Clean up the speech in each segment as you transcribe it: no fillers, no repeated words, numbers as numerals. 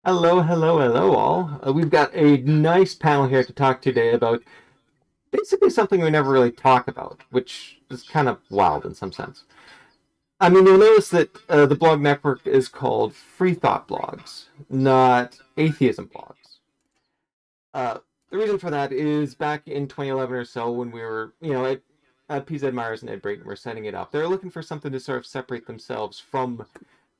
Hello, hello, hello, all. We've got a nice panel here to talk today about basically something we never really talk about, which is kind of wild in some sense. I mean, you'll notice that the blog network is called Freethought blogs, not atheism blogs. The reason for that is back in 2011 or so, when we were, PZ Myers and Ed Brayton were setting it up, they were looking for something to sort of separate themselves from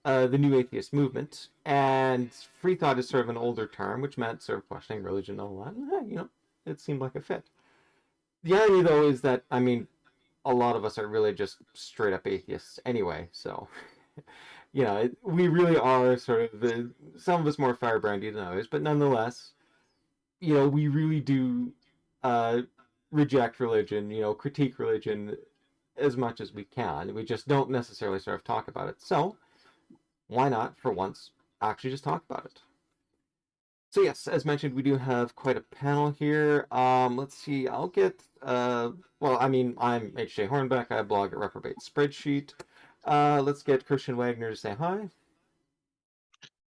the new atheist movement, and free thought is sort of an older term, which meant sort of questioning religion and all that. And, it seemed like a fit. The irony, though, is that a lot of us are really just straight up atheists anyway. So, we really are sort of some of us more firebrandy than others, but nonetheless, we really do reject religion, critique religion as much as we can. We just don't necessarily sort of talk about it. So why not, for once, actually just talk about it? So yes, as mentioned, we do have quite a panel here. Let's see, I'll get, I'm H.J. Hornbeck. I blog at Reprobate Spreadsheet. Let's get Christian Wagner to say hi.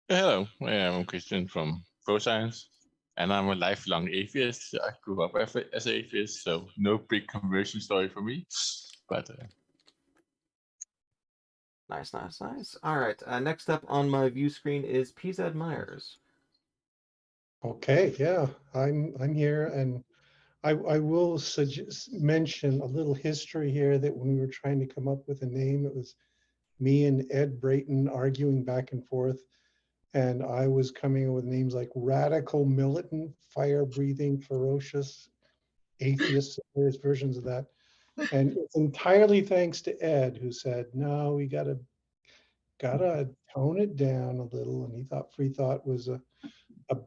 Hello, I'm Christian from ProScience, and I'm a lifelong atheist. I grew up as an atheist, so no big conversion story for me, but... Nice. All right, next up on my view screen is PZ Myers. Okay, yeah, I'm here, and I will mention a little history here that when we were trying to come up with a name, it was me and Ed Brayton arguing back and forth, and I was coming up with names like radical, militant, fire-breathing, ferocious, atheist, various versions of that. And it's entirely thanks to Ed, who said, no, we gotta tone it down a little, and he thought free thought was a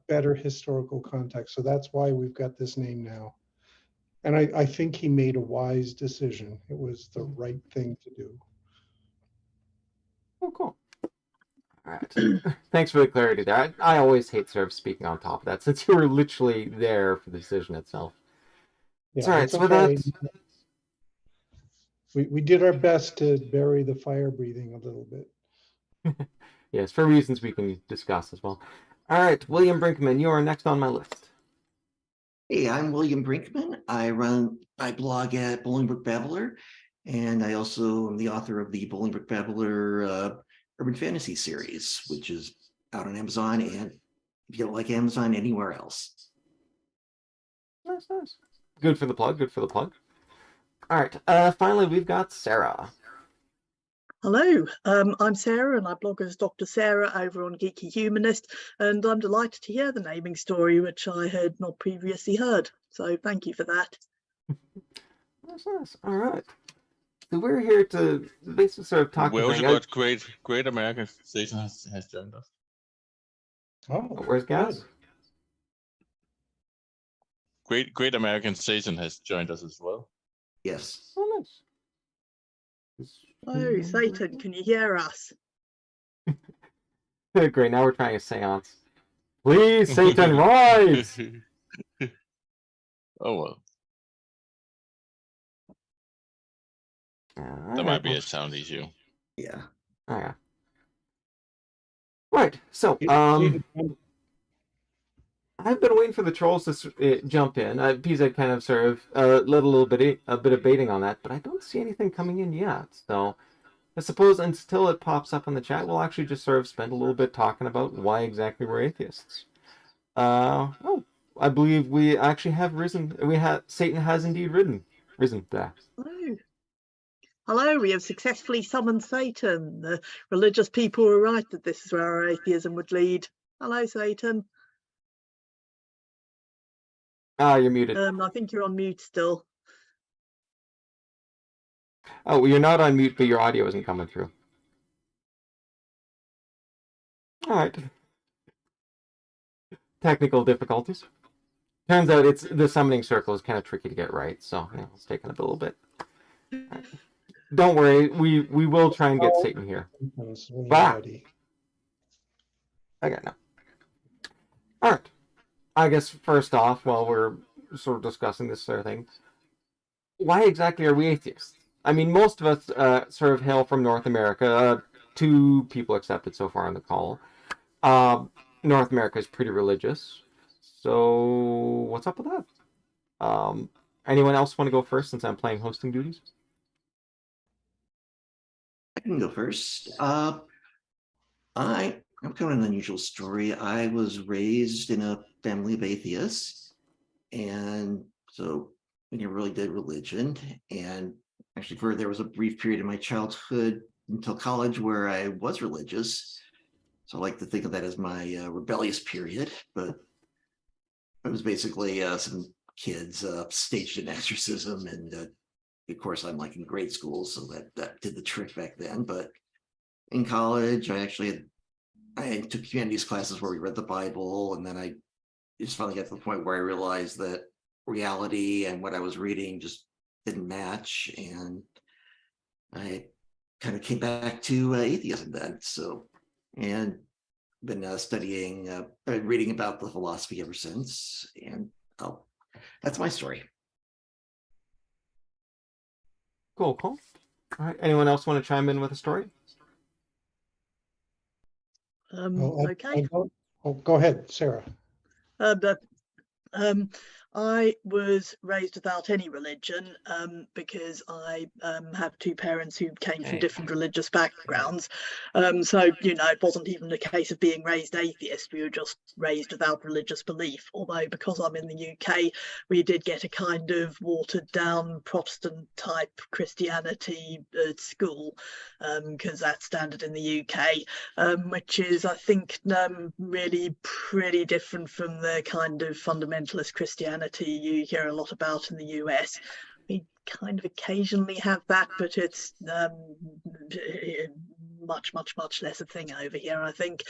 better historical context. So that's why we've got this name now. And I think he made a wise decision. It was the right thing to do. Oh, cool. All right. Thanks for the clarity there. I always hate sort of speaking on top of that, since you were literally there for the decision itself. Yeah, all right, so okay. We did our best to bury the fire breathing a little bit. Yes, for reasons we can discuss as well. All right, William Brinkman, you are next on my list. Hey, I'm William Brinkman. I blog at Bolingbrook Babbler, and I also am the author of the Bolingbrook Babbler Urban Fantasy series, which is out on Amazon, and if you don't like Amazon, anywhere else. Nice. Good for the plug. All right, finally, we've got Sarah. Hello, I'm Sarah, and I blog as Dr. Sarah over on Geeky Humanist, and I'm delighted to hear the naming story, which I had not previously heard. So thank you for that. Nice. All right. So we're here to basically sort of talk. We also got Great American Station has joined us. Oh, where's Gaz? Great American Station has joined us as well. Yes. Oh, nice. Oh, Satan, can you hear us? Great, now we're trying a seance. Please, Satan, rise! Oh, well. That might be a sound issue. Yeah. Oh, yeah. Right, so, I've been waiting for the trolls to jump in. PZ kind of sort of led a bit of baiting on that, but I don't see anything coming in yet. So I suppose until it pops up in the chat, we'll actually just sort of spend a little bit talking about why exactly we're atheists. I believe we actually have risen. Satan has indeed risen there. Hello, we have successfully summoned Satan. The religious people were right that this is where our atheism would lead. Hello, Satan. You're muted. I think you're on mute still. Oh, well, you're not on mute, but your audio isn't coming through. All right. Technical difficulties. Turns out the summoning circle is kind of tricky to get right, so it's taking a little bit. Right. Don't worry, we will try and get Satan here. Okay, no. All right. I guess first off, while we're sort of discussing this sort of thing, why exactly are we atheists? I mean, most of us sort of hail from North America. 2 people accepted so far on the call. North America is pretty religious. So what's up with that? Anyone else want to go first since I'm playing hosting duties? I can go first. I'm kind of an unusual story. I was raised in a family of atheists, and so we never really did religion. And actually, there was a brief period in my childhood until college where I was religious. So I like to think of that as my rebellious period, but it was basically some kids staged an exorcism, and of course I'm like in grade school, so that did the trick back then. But in college, I took humanities classes where we read the Bible, and then I just finally got to the point where I realized that reality and what I was reading just didn't match, and I kind of came back to atheism then. So, and been studying, reading about the philosophy ever since, and that's my story. Cool. All right. Anyone else want to chime in with a story? Okay. Go ahead, Sarah. But I was raised without any religion because I have two parents who came from different religious backgrounds. So, it wasn't even a case of being raised atheist. We were just raised without religious belief. Although, because I'm in the UK, we did get a kind of watered down Protestant type Christianity at school, because that's standard in the UK, which is, I think, really pretty different from the kind of fundamentalist Christianity you hear a lot about in the US. We kind of occasionally have that, but it's much less a thing over here, I think.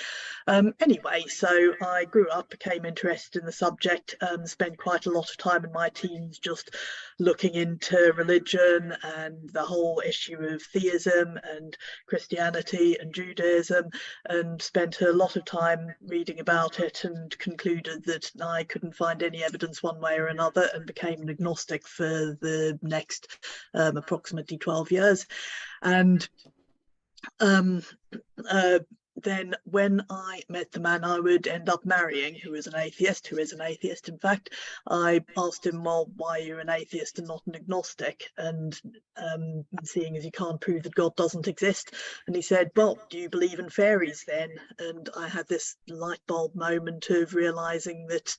Anyway, so I grew up, became interested in the subject, spent quite a lot of time in my teens just looking into religion and the whole issue of theism and Christianity and Judaism, and spent a lot of time reading about it, and concluded that I couldn't find any evidence one way or another, and became an agnostic for the next approximately 12 years. And then when I met the man I would end up marrying, who is an atheist, in fact, I asked him, well, why are you an atheist and not an agnostic? And seeing as you can't prove that God doesn't exist. And he said, well, do you believe in fairies then? And I had this light bulb moment of realizing that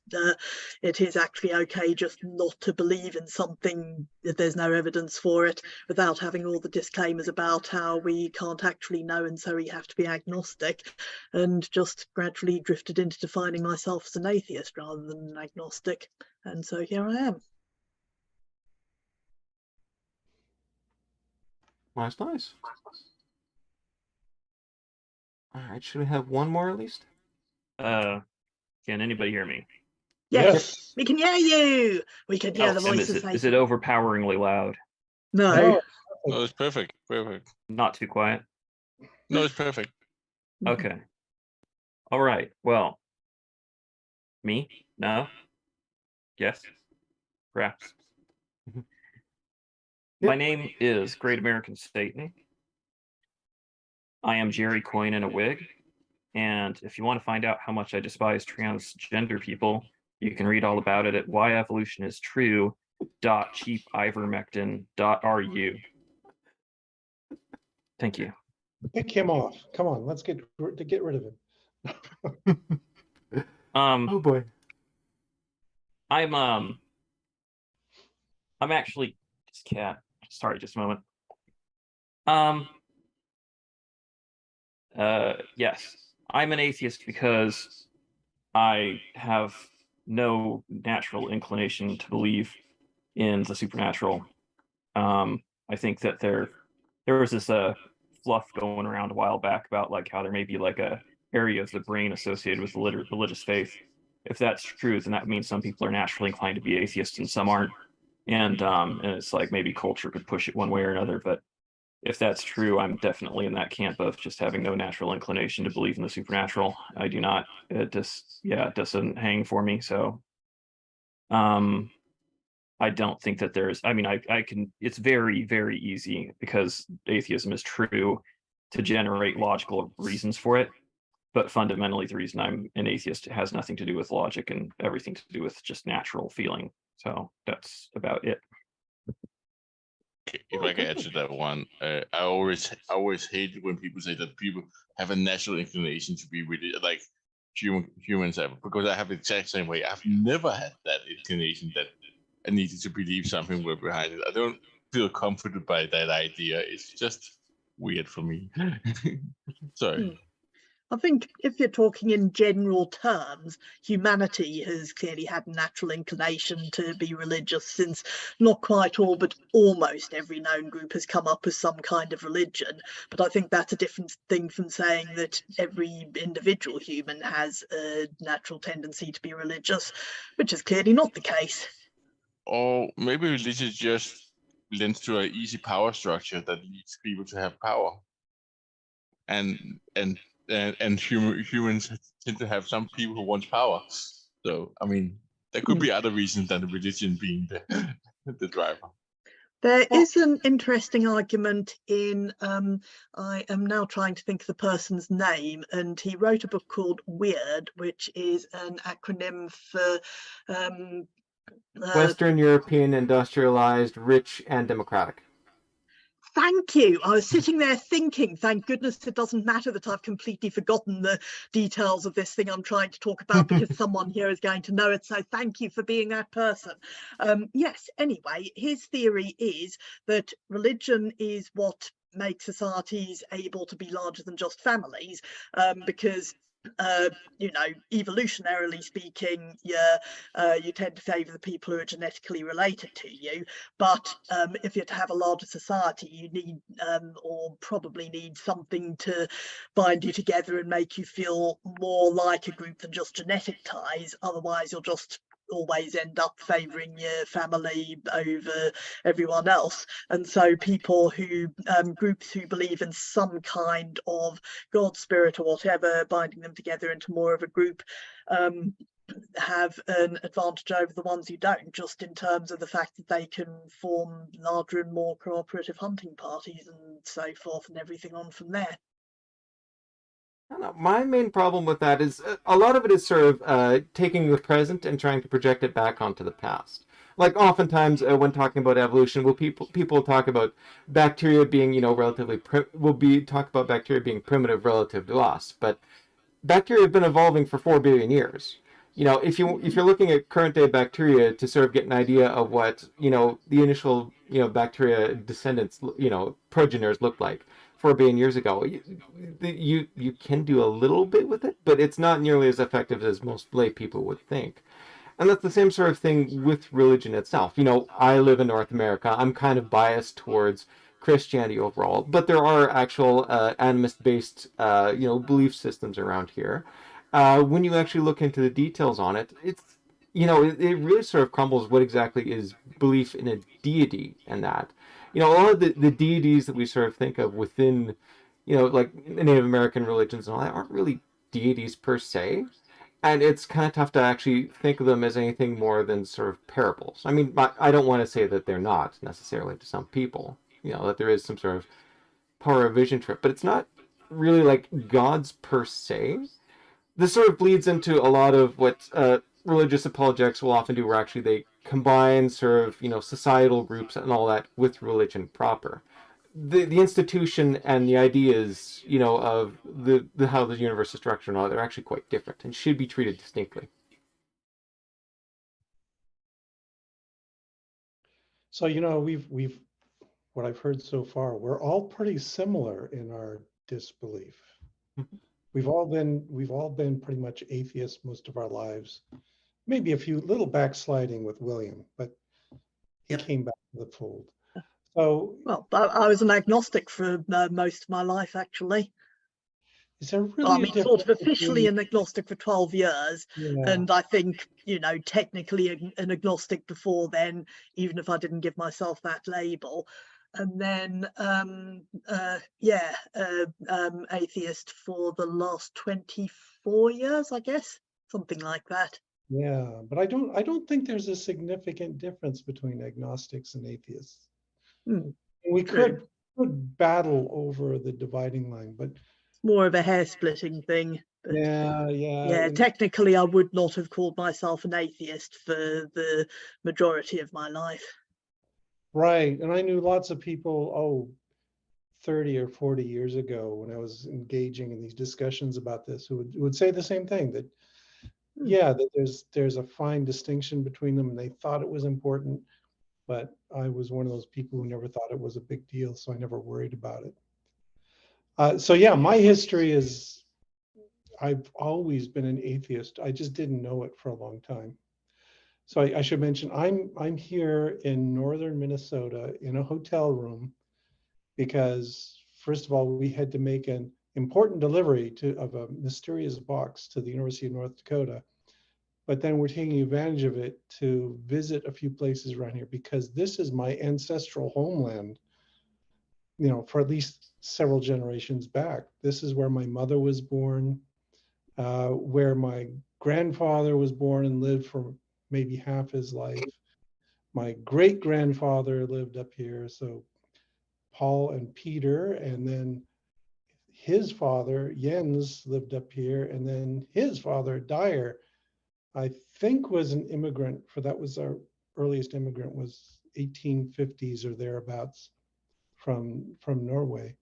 it is actually okay just not to believe in something that there's no evidence for it, without having all the disclaimers about how we can't actually know, and so we have to be agnostic. And just gradually drifted into defining myself as an atheist rather than an agnostic, and so here I am. Nice. All right, should we have one more at least? Can anybody hear me? Yes. We can hear you. We can hear the voices. Is it overpoweringly loud? No. No, it's perfect. Not too quiet? No, it's perfect. Okay. All right. Well, me? No? Yes? Perhaps. My name is Great American Satan. I am Jerry Coyne in a wig. And if you want to find out how much I despise transgender people, you can read all about it at whyevolutionIstrue.cheapivermectin.ru. Thank you. Pick him off. Come on, let's get rid of him. Oh boy. I'm actually this cat. Sorry, just a moment. Yes, I'm an atheist because I have no natural inclination to believe in the supernatural. I think that there was this fluff going around a while back about like how there may be like a area of the brain associated with religious faith. If that's true, then that means some people are naturally inclined to be atheists and some aren't. And it's like maybe culture could push it one way or another. But if that's true, I'm definitely in that camp of just having no natural inclination to believe in the supernatural. I do not. It doesn't hang for me. So I don't think that there's, I mean, I can, it's very, very easy because atheism is true to generate logical reasons for it. But fundamentally, the reason I'm an atheist has nothing to do with logic and everything to do with just natural feeling. So that's about it. If I can answer that one, I always hate when people say that people have a natural inclination to be really like humans have, because I have the exact same way. I've never had that inclination that I needed to believe something were behind it. I don't feel comforted by that idea. It's just weird for me. Sorry. I think if you're talking in general terms, humanity has clearly had a natural inclination to be religious since not quite all, but almost every known group has come up with some kind of religion. But I think that's a different thing from saying that every individual human has a natural tendency to be religious, which is clearly not the case. Or maybe religion just lends to an easy power structure that leads people to have power. And humans tend to have some people who want power. So I mean, there could be other reasons than religion being the driver. There is an interesting argument in, I am now trying to think of the person's name, and he wrote a book called Weird, which is an acronym for Western European, industrialized, rich, and democratic. Thank you. I was sitting there thinking, thank goodness it doesn't matter that I've completely forgotten the details of this thing I'm trying to talk about, because someone here is going to know it. So thank you for being that person. Yes, anyway, his theory is that religion is what makes societies able to be larger than just families, because you know, evolutionarily speaking, you tend to favor the people who are genetically related to you. But if you're to have a larger society, you need or probably need something to bind you together and make you feel more like a group than just genetic ties. Otherwise, you'll just always end up favoring your family over everyone else. And so people who groups who believe in some kind of God, spirit, or whatever, binding them together into more of a group, have an advantage over the ones who don't, just in terms of the fact that they can form larger and more cooperative hunting parties and so forth, and everything on from there. I don't know. My main problem with that is a lot of it is sort of taking the present and trying to project it back onto the past. Like oftentimes when talking about evolution, people talk about bacteria being, you know, relatively talk about bacteria being primitive relative to us, but bacteria have been evolving for 4 billion years. You know, if you're looking at current day bacteria to sort of get an idea of what, you know, the initial, you know, bacteria descendants, you know, progenitors looked like 4 billion years ago, you can do a little bit with it, but it's not nearly as effective as most lay people would think. And that's the same sort of thing with religion itself. You know, I live in North America. I'm kind of biased towards Christianity overall, but there are actual animist-based, you know, belief systems around here. When you actually look into the details on it, it's, you know, it really sort of crumbles what exactly is belief in a deity and that. You know, a lot of the deities that we sort of think of within, you know, like Native American religions and all that aren't really deities per se. And it's kind of tough to actually think of them as anything more than sort of parables. I mean, I don't want to say that they're not necessarily to some people, you know, that there is some sort of power of vision trip, but it's not really like gods per se. This sort of bleeds into a lot of what religious apologetics will often do, where actually they combine sort of, you know, societal groups and all that with religion proper. The institution and the ideas, you know, of the how the universe is structured and all, they're actually quite different and should be treated distinctly. So, you know, we've what I've heard so far, we're all pretty similar in our disbelief. We've all been pretty much atheists most of our lives. Maybe a few little backsliding with William, but he came back to the fold. So, well, I was an agnostic for most of my life, actually. Is there really I mean, sort of officially an agnostic for 12 years. Yeah. And I think, you know, technically an agnostic before then, even if I didn't give myself that label. And then, atheist for the last 24 years, I guess, something like that. Yeah, but I don't think there's a significant difference between agnostics and atheists. We could battle over the dividing line, but it's more of a hair-splitting thing. But yeah. technically I would not have called myself an atheist for the majority of my life. Right. And I knew lots of people, 30 or 40 years ago when I was engaging in these discussions about this who would say the same thing, that that there's a fine distinction between them, and they thought it was important, but I was one of those people who never thought it was a big deal, so I never worried about it. So yeah, my history is I've always been an atheist. I just didn't know it for a long time. So I should mention I'm here in northern Minnesota in a hotel room because, first of all, we had to make an important delivery of a mysterious box to the University of North Dakota. But then we're taking advantage of it to visit a few places around here because this is my ancestral homeland, for at least several generations back. This is where my mother was born, where my grandfather was born and lived for maybe half his life. My great grandfather lived up here. So Paul and Peter, and then his father, Jens, lived up here. And then his father, Dyer, I think was an immigrant, that was our earliest immigrant, was 1850s or thereabouts from Norway.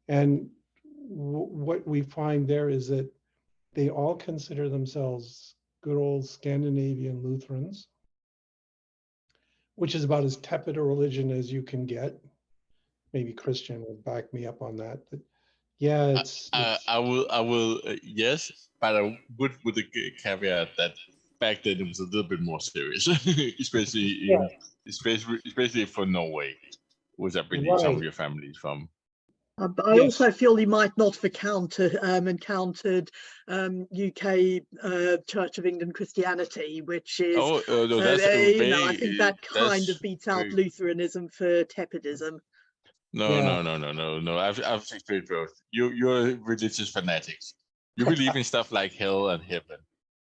And what we find there is that they all consider themselves good old Scandinavian Lutherans, which is about as tepid a religion as you can get. Maybe Christian will back me up on that. But yeah, it's I will, yes, but I would with the caveat that back then it was a little bit more serious, especially for Norway, which I believe some of your family is from. But I also feel you might not have encountered UK Church of England Christianity, which is, no, that's I think that kind of beats out Lutheranism for tepidism. No. I've experienced both. You're religious fanatics. You believe in stuff like hell and heaven.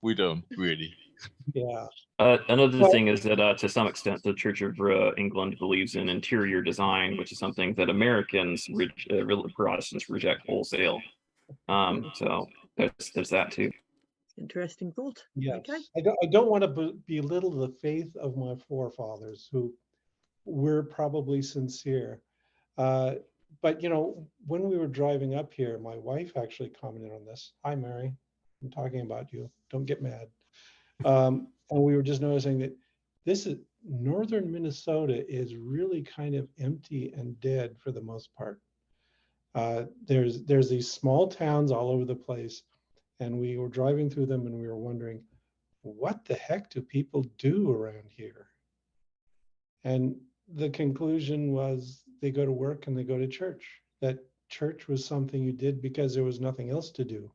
We don't really. Yeah. Another thing is that to some extent, the Church of England believes in interior design, which is something that Americans, Protestants, reject wholesale. So there's that too. Interesting thought. Yes. Okay. I don't want to belittle the faith of my forefathers, who were probably sincere. But when we were driving up here, my wife actually commented on this. Hi, Mary. I'm talking about you. Don't get mad. And we were just noticing that northern Minnesota is really kind of empty and dead for the most part. There's these small towns all over the place, and we were driving through them and we were wondering, what the heck do people do around here? And the conclusion was they go to work and they go to church. That church was something you did because there was nothing else to do.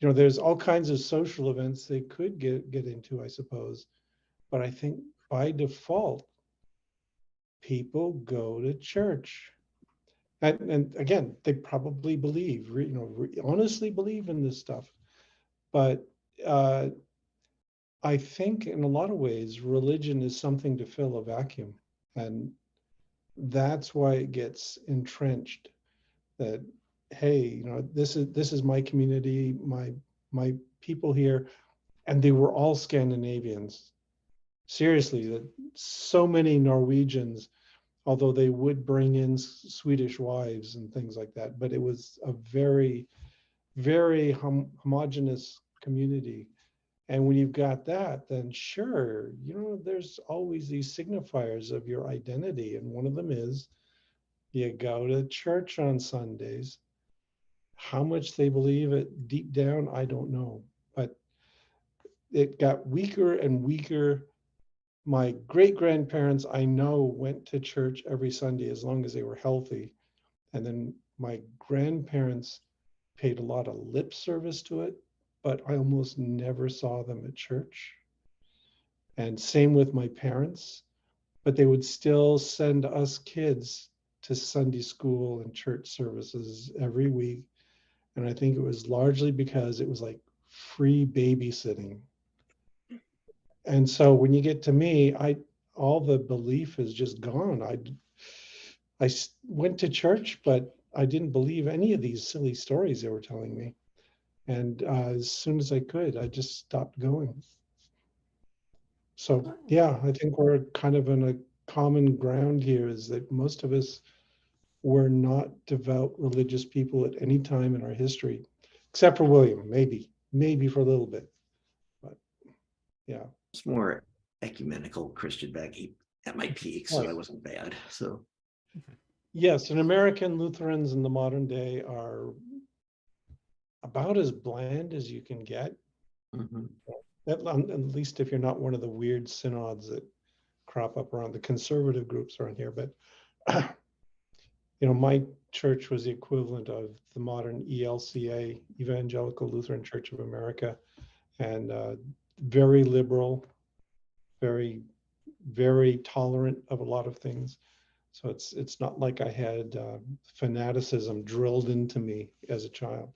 There's all kinds of social events they could get into, I suppose. But I think by default, people go to church. And again, they probably believe, honestly believe in this stuff. But I think in a lot of ways, religion is something to fill a vacuum. And that's why it gets entrenched that, hey, this is my community, my people here, and they were all Scandinavians. Seriously, that so many Norwegians, although they would bring in Swedish wives and things like that, but it was a very, very homogenous community. And when you've got that, then sure, there's always these signifiers of your identity. And one of them is you go to church on Sundays. How much they believe it deep down, I don't know. But it got weaker and weaker. My great-grandparents, I know, went to church every Sunday as long as they were healthy. And then my grandparents paid a lot of lip service to it, but I almost never saw them at church. And same with my parents, but they would still send us kids to Sunday school and church services every week. And I think it was largely because it was like free babysitting. And so when you get to me, all the belief is just gone. I went to church, but I didn't believe any of these silly stories they were telling me. And as soon as I could, I just stopped going. So yeah, I think we're kind of in a common ground here, is that most of us were not devout religious people at any time in our history, except for William, maybe for a little bit. But yeah. It's more ecumenical Christian back at my peak, so I wasn't bad. So yes, and American Lutherans in the modern day are about as bland as you can get. mhm. At least if you're not one of the weird synods that crop up around the conservative groups around here. But my church was the equivalent of the modern ELCA, Evangelical Lutheran Church of America, and very liberal, very, very tolerant of a lot of things. So it's not like I had fanaticism drilled into me as a child.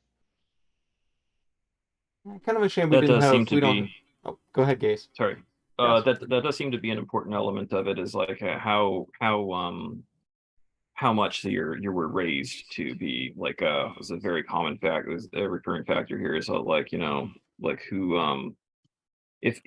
Kind of a shame we That didn't does have. seem to We don't. be. Oh, go ahead, Gaze. Sorry. Yes. That does seem to be an important element of it, is like how much you were raised to be like was a very common fact. It was a recurring factor here, is like like who if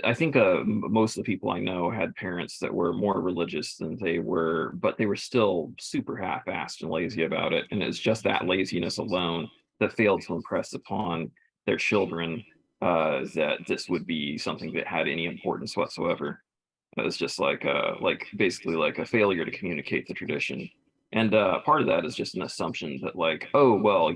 I think most of the people I know had parents that were more religious than they were, but they were still super half-assed and lazy about it, and it's just that laziness alone that failed to impress upon their children that this would be something that had any importance whatsoever. It was just like basically like a failure to communicate the tradition. And part of that is just an assumption that like, oh, well,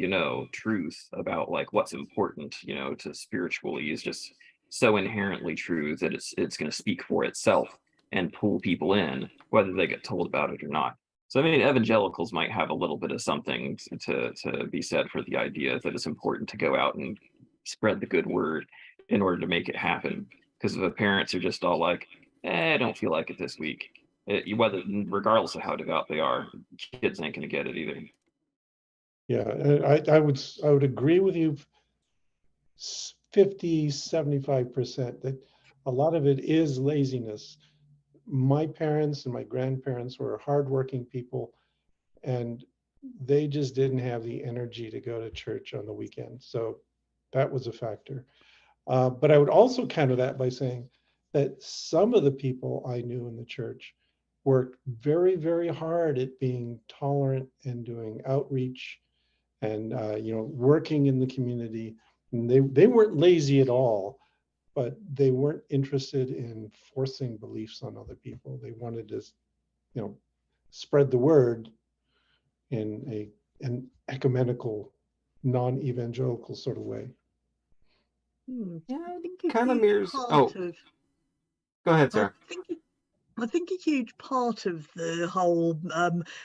truth about like what's important, to spiritually is just so inherently true that it's going to speak for itself and pull people in, whether they get told about it or not. So I mean, evangelicals might have a little bit of something to be said for the idea that it's important to go out and spread the good word in order to make it happen. Because if the parents are just all like, I don't feel like it this week, regardless of how devout they are, kids ain't going to get it either. Yeah, I would agree with you 50, 75% that a lot of it is laziness. My parents and my grandparents were hardworking people, and they just didn't have the energy to go to church on the weekend. So that was a factor. But I would also counter that by saying that some of the people I knew in the church worked very, very hard at being tolerant and doing outreach and working in the community. And they weren't lazy at all, but they weren't interested in forcing beliefs on other people. They wanted to, spread the word in an ecumenical, non-evangelical sort of way. Yeah, I think a kind of huge mirrors. part Oh, of go ahead, I Sarah. think a huge part of the whole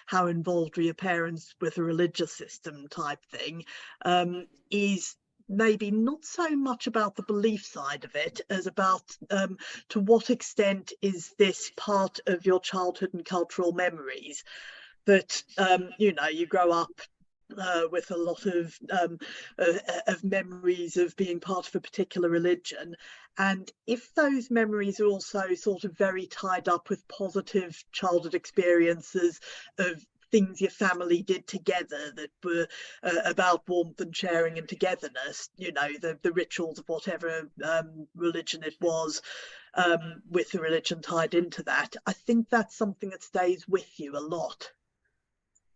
how involved were your parents with a religious system type thing is maybe not so much about the belief side of it as about to what extent is this part of your childhood and cultural memories that you grow up with a lot of memories of being part of a particular religion. And if those memories are also sort of very tied up with positive childhood experiences of things your family did together that were about warmth and sharing and togetherness, the rituals of whatever religion it was, with the religion tied into that, I think that's something that stays with you a lot.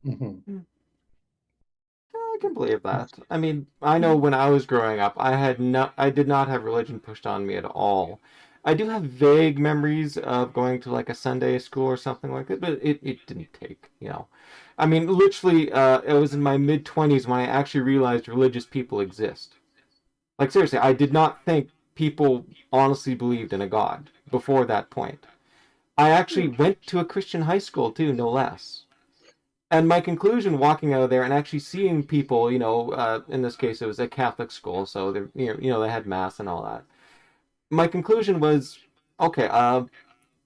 Mm-hmm. I can believe that. I mean, I know when I was growing up, I did not have religion pushed on me at all. I do have vague memories of going to like a Sunday school or something like that, but it didn't take. I mean, literally, it was in my mid-20s when I actually realized religious people exist. Like, seriously, I did not think people honestly believed in a god before that point. I actually went to a Christian high school too, no less. And my conclusion walking out of there and actually seeing people, in this case it was a Catholic school, so they, they had mass and all that. My conclusion was, okay,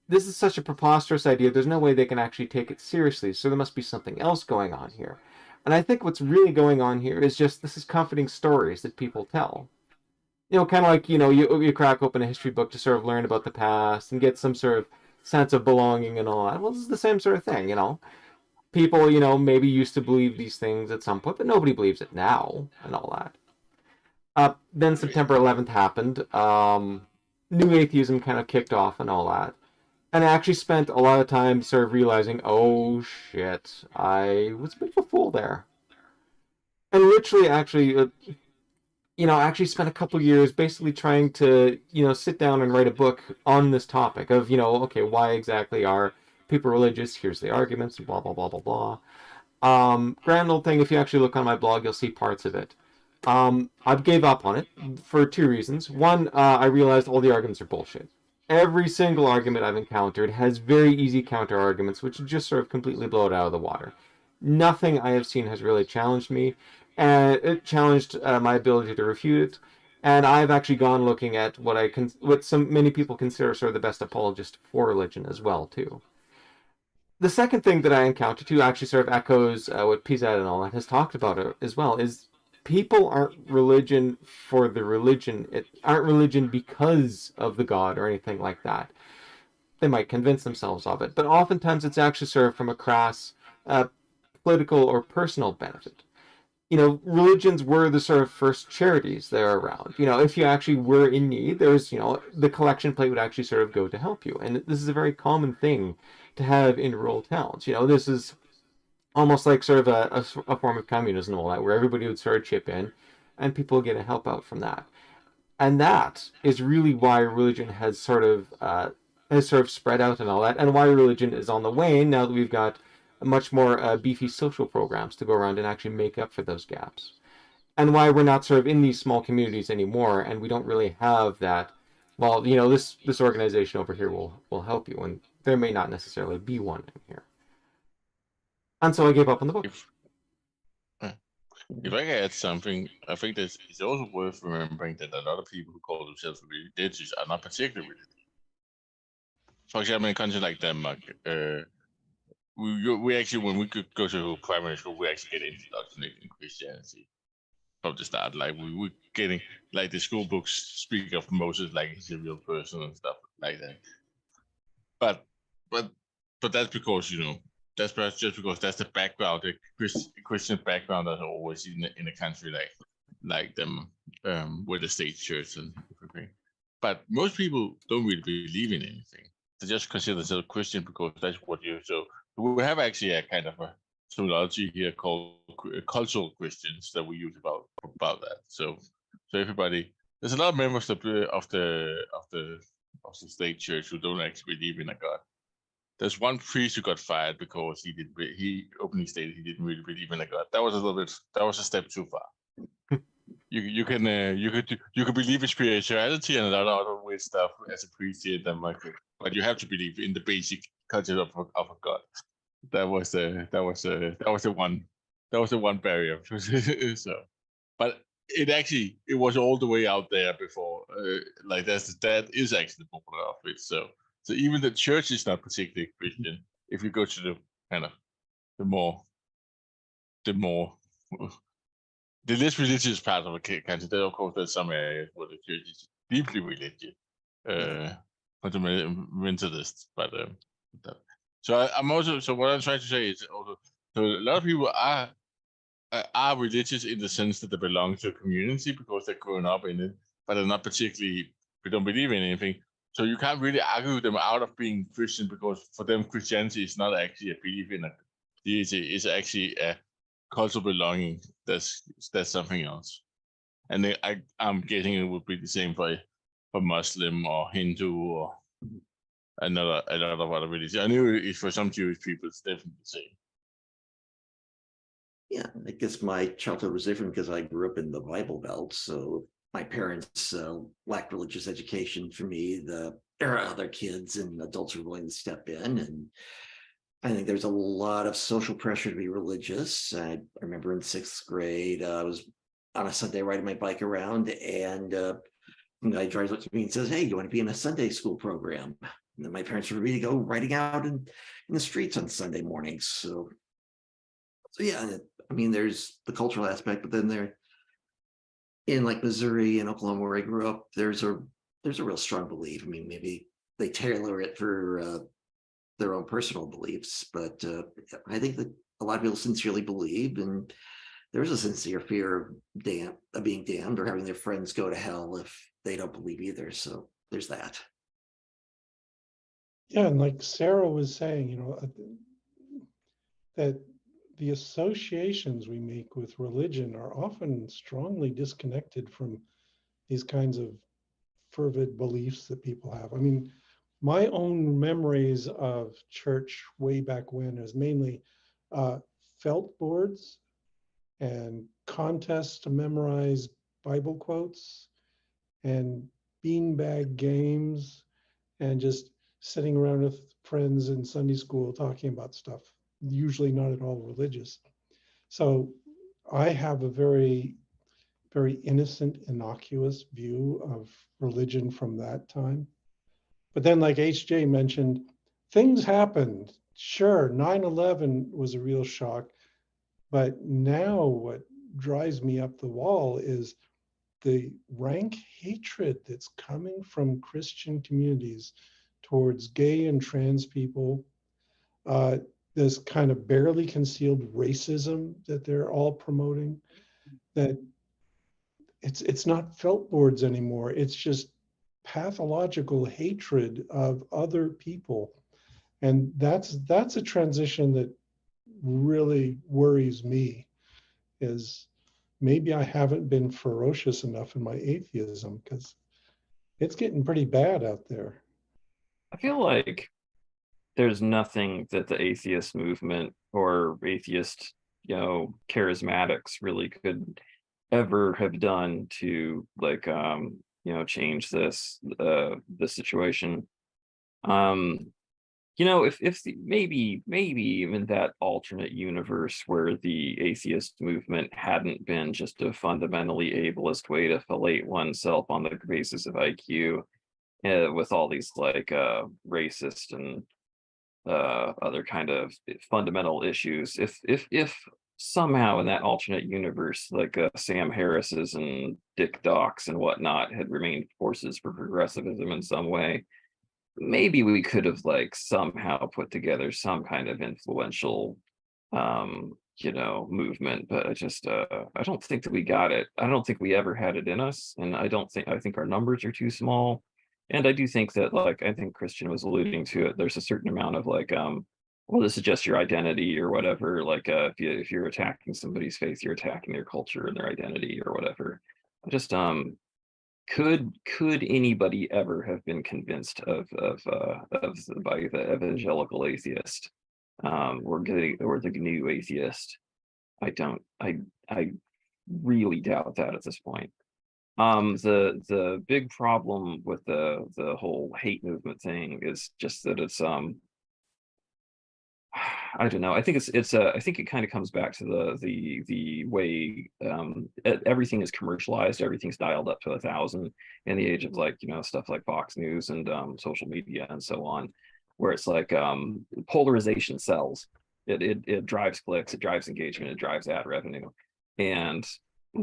this is such a preposterous idea. There's no way they can actually take it seriously. So there must be something else going on here. And I think what's really going on here is just this is comforting stories that people tell. Kind of like, you crack open a history book to sort of learn about the past and get some sort of sense of belonging and all that. Well, this is the same sort of thing. People, maybe used to believe these things at some point, but nobody believes it now and all that. Then September 11th happened. New atheism kind of kicked off and all that. And I actually spent a lot of time sort of realizing, oh shit, I was a bit of a fool there. And literally, actually, I actually spent a couple years basically trying to, sit down and write a book on this topic of, okay, why exactly are people religious? Here's the arguments, blah, blah, blah, blah, blah. Grand old thing, if you actually look on my blog, you'll see parts of it. I gave up on it for two reasons. One, I realized all the arguments are bullshit. Every single argument I've encountered has very easy counter arguments, which just sort of completely blow it out of the water. Nothing I have seen has really challenged me, and it challenged my ability to refute it. And I've actually gone looking at what many people consider sort of the best apologist for religion as well too. The second thing that I encountered too actually sort of echoes what Pizat and all that has talked about as well, is people aren't religion for the religion. It aren't religion because of the God or anything like that. They might convince themselves of it, but oftentimes it's actually served from a crass political or personal benefit. Religions were the sort of first charities that are around. If you actually were in need, there's, the collection plate would actually sort of go to help you. And this is a very common thing to have in rural towns. This is almost like sort of a form of communism and all that, where everybody would sort of chip in and people get a help out from that. And that is really why religion has sort of spread out and all that, and why religion is on the wane now that we've got much more beefy social programs to go around and actually make up for those gaps. And why we're not sort of in these small communities anymore, and we don't really have that, well, this organization over here will help you, and there may not necessarily be one in here. And so I gave up on the book. If I can add something, I think that it's also worth remembering that a lot of people who call themselves religious are not particularly religious. For example, in a country like Denmark, we actually, when we could go to primary school, we actually get indoctrinated in Christianity from the start. Like we were getting, like the school books speak of Moses like he's a real person and stuff like that. But that's because that's perhaps just because that's the background, the Christian background that's always in a country like them, with the state church and everything. But most people don't really believe in anything. They just consider themselves Christian because that's what you. So we have actually a kind of a terminology here called cultural Christians that we use about that. So everybody, there's a lot of members of the state church who don't actually believe in a God. There's one priest who got fired because he openly stated he didn't really believe in a God. That was a step too far. You can believe in spirituality and a lot of other weird stuff as a priest here in Denmark, but you have to believe in the basic concept of a God. That was the one barrier. So, but it was all the way out there before. That is actually the border of it. So even the church is not particularly Christian. If you go to the kind of the less religious part of a country, there of course there's some areas where the church is deeply religious, fundamentalist. But so what I'm trying to say is also, so a lot of people are religious in the sense that they belong to a community because they're growing up in it, but they're not particularly, they don't believe in anything. So you can't really argue them out of being Christian because for them Christianity is not actually a belief in a deity; it's actually a cultural belonging. That's something else. And I'm guessing it would be the same for Muslim or Hindu or a lot of other religions. I knew for some Jewish people it's definitely the same. Yeah, I guess my childhood was different because I grew up in the Bible Belt, so my parents lacked religious education for me. There are other kids and adults who are willing to step in, and I think there's a lot of social pressure to be religious. I remember in 6th grade, I was on a Sunday riding my bike around, and a guy drives up to me and says, "Hey, you want to be in a Sunday school program?" And then my parents were ready to go riding out in the streets on Sunday mornings. So yeah, I mean, there's the cultural aspect, but then there, in like Missouri and Oklahoma, where I grew up, there's a real strong belief. I mean, maybe they tailor it for their own personal beliefs, but I think that a lot of people sincerely believe, and there's a sincere fear of being damned or having their friends go to hell if they don't believe either. So there's that. Yeah, and like Sarah was saying, that the associations we make with religion are often strongly disconnected from these kinds of fervid beliefs that people have. I mean, my own memories of church way back when is mainly felt boards and contests to memorize Bible quotes and beanbag games and just sitting around with friends in Sunday school talking about stuff, usually not at all religious. So I have a very, very innocent, innocuous view of religion from that time. But then, like HJ mentioned, things happened. Sure, 9/11 was a real shock. But now what drives me up the wall is the rank hatred that's coming from Christian communities towards gay and trans people, this kind of barely concealed racism that they're all promoting, that it's not felt boards anymore. It's just pathological hatred of other people. And that's a transition that really worries me, is maybe I haven't been ferocious enough in my atheism, because it's getting pretty bad out there. I feel like there's nothing that the atheist movement or atheist, charismatics really could ever have done to change the situation. If maybe in that alternate universe where the atheist movement hadn't been just a fundamentally ableist way to fillet oneself on the basis of IQ, with all these racist and other kind of fundamental issues. If somehow in that alternate universe, Sam Harris's and Dick Docks and whatnot had remained forces for progressivism in some way, maybe we could have somehow put together some kind of influential movement. But I don't think that we got it. I don't think we ever had it in us, and I think our numbers are too small. And I do think that, I think Christian was alluding to it, there's a certain amount of well, this is just your identity or whatever. If you're attacking somebody's faith, you're attacking their culture and their identity or whatever. Just could anybody ever have been convinced by the evangelical atheist, or the new atheist? I really doubt that at this point. The big problem with the whole hate movement thing is just that it's I don't know. I think I think it kind of comes back to the way everything is commercialized, everything's dialed up to 1,000 in the age of stuff like Fox News and social media and so on, where it's polarization sells. It drives clicks, it drives engagement, it drives ad revenue, and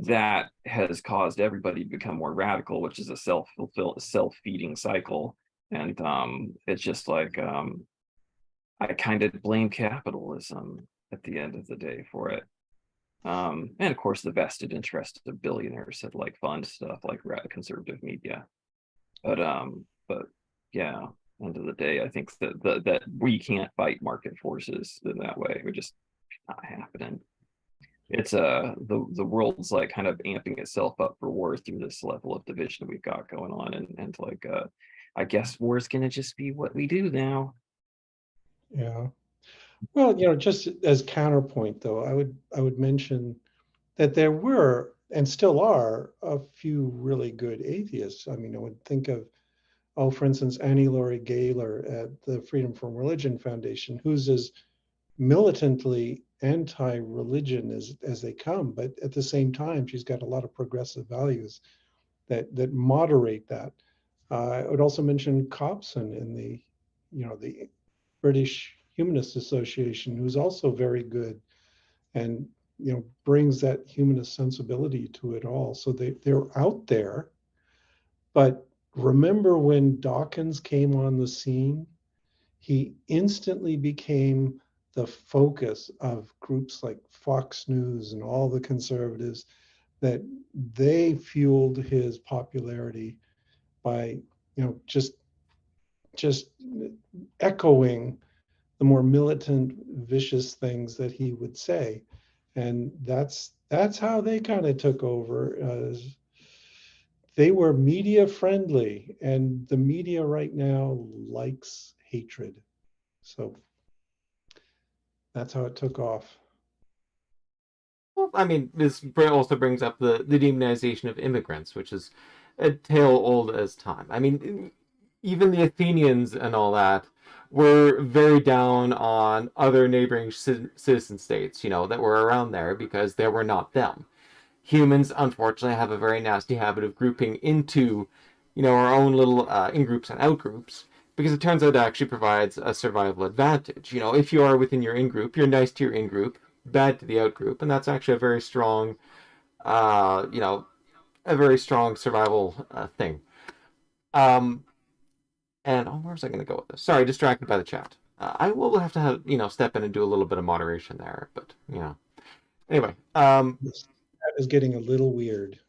that has caused everybody to become more radical, which is a self-feeding cycle. And it's just I kind of blame capitalism at the end of the day for it. And of course, the vested interest of billionaires that fund stuff like conservative media. But yeah, end of the day, I think that we can't fight market forces in that way. We're just not happening. It's the world's kind of amping itself up for war through this level of division we've got going on, and I guess war is gonna just be what we do now. Yeah. Well, just as counterpoint, though, I would mention that there were and still are a few really good atheists. I mean, I would think of, for instance, Annie Laurie Gaylor at the Freedom from Religion Foundation, who's as militantly anti-religion as they come, but at the same time, she's got a lot of progressive values that moderate that. I would also mention Copson in the British Humanist Association, who's also very good and brings that humanist sensibility to it all. So they're out there. But remember when Dawkins came on the scene, he instantly became the focus of groups like Fox News and all the conservatives, that they fueled his popularity by, just echoing the more militant, vicious things that he would say. And that's how they kind of took over. They were media friendly, and the media right now likes hatred. So that's how it took off. Well, I mean, this also brings up the demonization of immigrants, which is a tale old as time. I mean, even the Athenians and all that were very down on other neighboring citizen states, that were around there because they were not them. Humans, unfortunately, have a very nasty habit of grouping into, our own little in-groups and out-groups, because it turns out it actually provides a survival advantage. If you are within your in-group, you're nice to your in-group, bad to the out-group, and that's actually a very strong, a very strong survival thing. And where was I going to go with this? Sorry, distracted by the chat. I will have to step in and do a little bit of moderation there, but anyway. That is getting a little weird.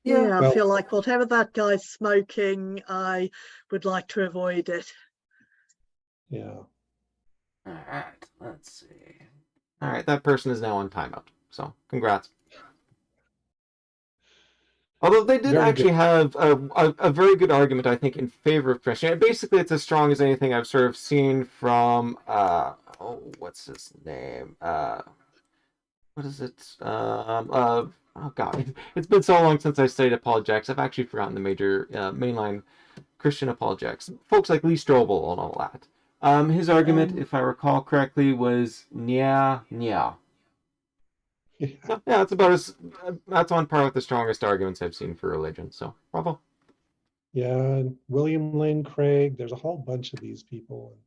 Yeah, I Well, feel like whatever that guy's smoking, I would like to avoid it. yeah. All right, let's see. All right, that person is now on timeout, so congrats. Although they did actually have a very good argument, I think, in favor of Christianity. Basically, it's as strong as anything I've sort of seen from, what's his name? What is it? Oh God, it's been so long since I studied apologetics. I've actually forgotten the major mainline Christian apologetics. Folks like Lee Strobel and all that. His argument, if I recall correctly, was nya. Yeah, that's about that's on par with the strongest arguments I've seen for religion. So, bravo. Yeah, William Lane Craig. There's a whole bunch of these people.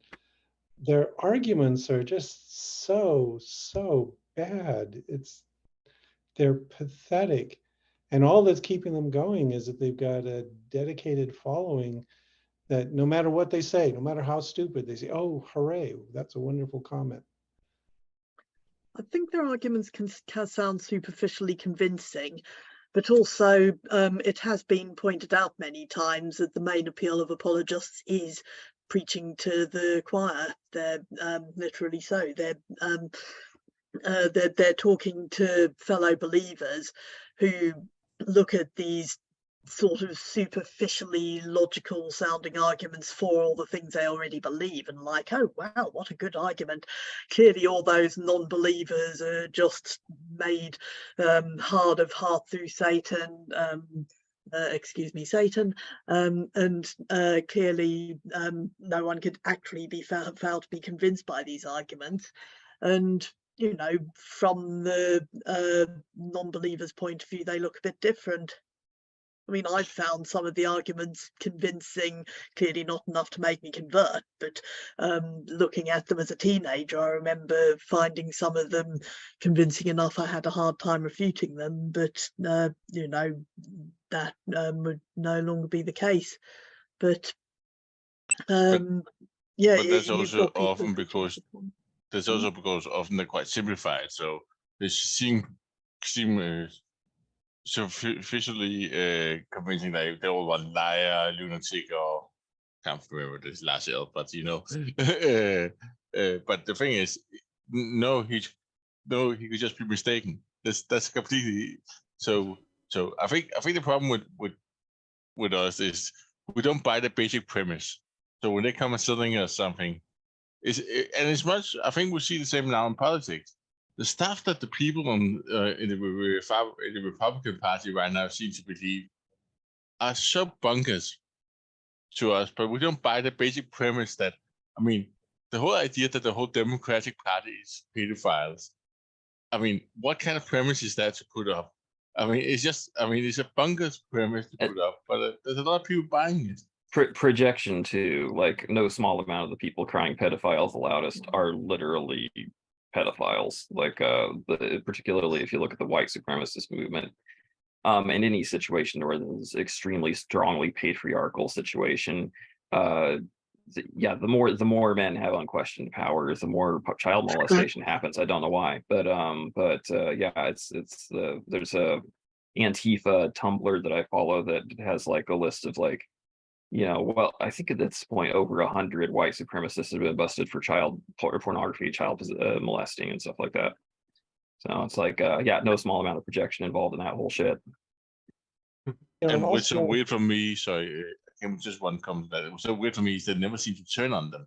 Their arguments are just so bad. They're pathetic, and all that's keeping them going is that they've got a dedicated following that no matter what they say, no matter how stupid, they say, "Oh, hooray! That's a wonderful comment." I think their arguments can sound superficially convincing, but also it has been pointed out many times that the main appeal of apologists is preaching to the choir. They're literally so. They're talking to fellow believers who look at these sort of superficially logical sounding arguments for all the things they already believe, and like, oh wow, what a good argument. Clearly all those non-believers are just made hard of heart through Satan, Satan, and clearly no one could actually be found to be convinced by these arguments. And from the non-believers' point of view, they look a bit different. I mean, I've found some of the arguments convincing, clearly not enough to make me convert, but looking at them as a teenager, I remember finding some of them convincing enough I had a hard time refuting them, but, that would no longer be the case. But, yeah. But that's also often because often they're quite simplified, so they seem superficially convincing that they're all one liar, lunatic, or can't remember this last L, but but the thing is, no, he could just be mistaken. That's completely so. I think the problem with us is we don't buy the basic premise. So when they come and selling us something, and it's much. I think we see the same now in politics. The stuff that the people in the Republican Party right now seem to believe are so bonkers to us, but we don't buy the basic premise that, I mean, the whole idea that the whole Democratic Party is pedophiles. I mean, what kind of premise is that to put up? I mean, it's a bonkers premise to put up, but there's a lot of people buying it. Projection too, like no small amount of the people crying pedophiles the loudest are literally pedophiles, like particularly if you look at the white supremacist movement, in any situation where there's extremely strongly patriarchal situation, yeah, the more men have unquestioned powers, the more child molestation happens. I don't know why, but yeah, it's there's a Antifa Tumblr that I follow that has like a list of like, well, I think at this point over 100 white supremacists have been busted for child pornography, child molesting, and stuff like that. So it's like, yeah, no small amount of projection involved in that whole shit. And what's so weird for me, sorry, just one comment that it was so weird for me is they never seem to turn on them.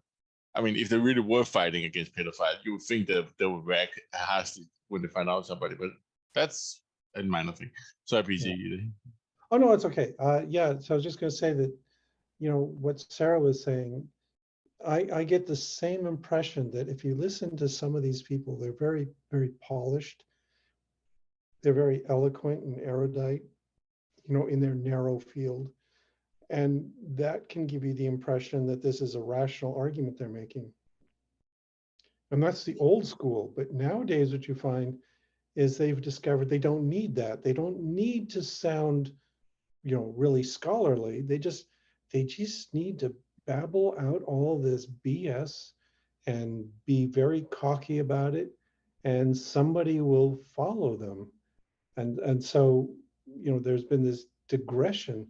I mean, if they really were fighting against pedophiles, you would think that they would react harshly when they find out somebody, but that's a minor thing. Sorry, PC. Yeah. Oh no, it's okay. Yeah, so I was just going to say that, what Sarah was saying, I get the same impression that if you listen to some of these people, they're very, very polished. They're very eloquent and erudite, in their narrow field. And that can give you the impression that this is a rational argument they're making. And that's the old school. But nowadays, what you find is they've discovered they don't need that. They don't need to sound, really scholarly. They just need to babble out all this BS and be very cocky about it, and somebody will follow them. And so, there's been this digression,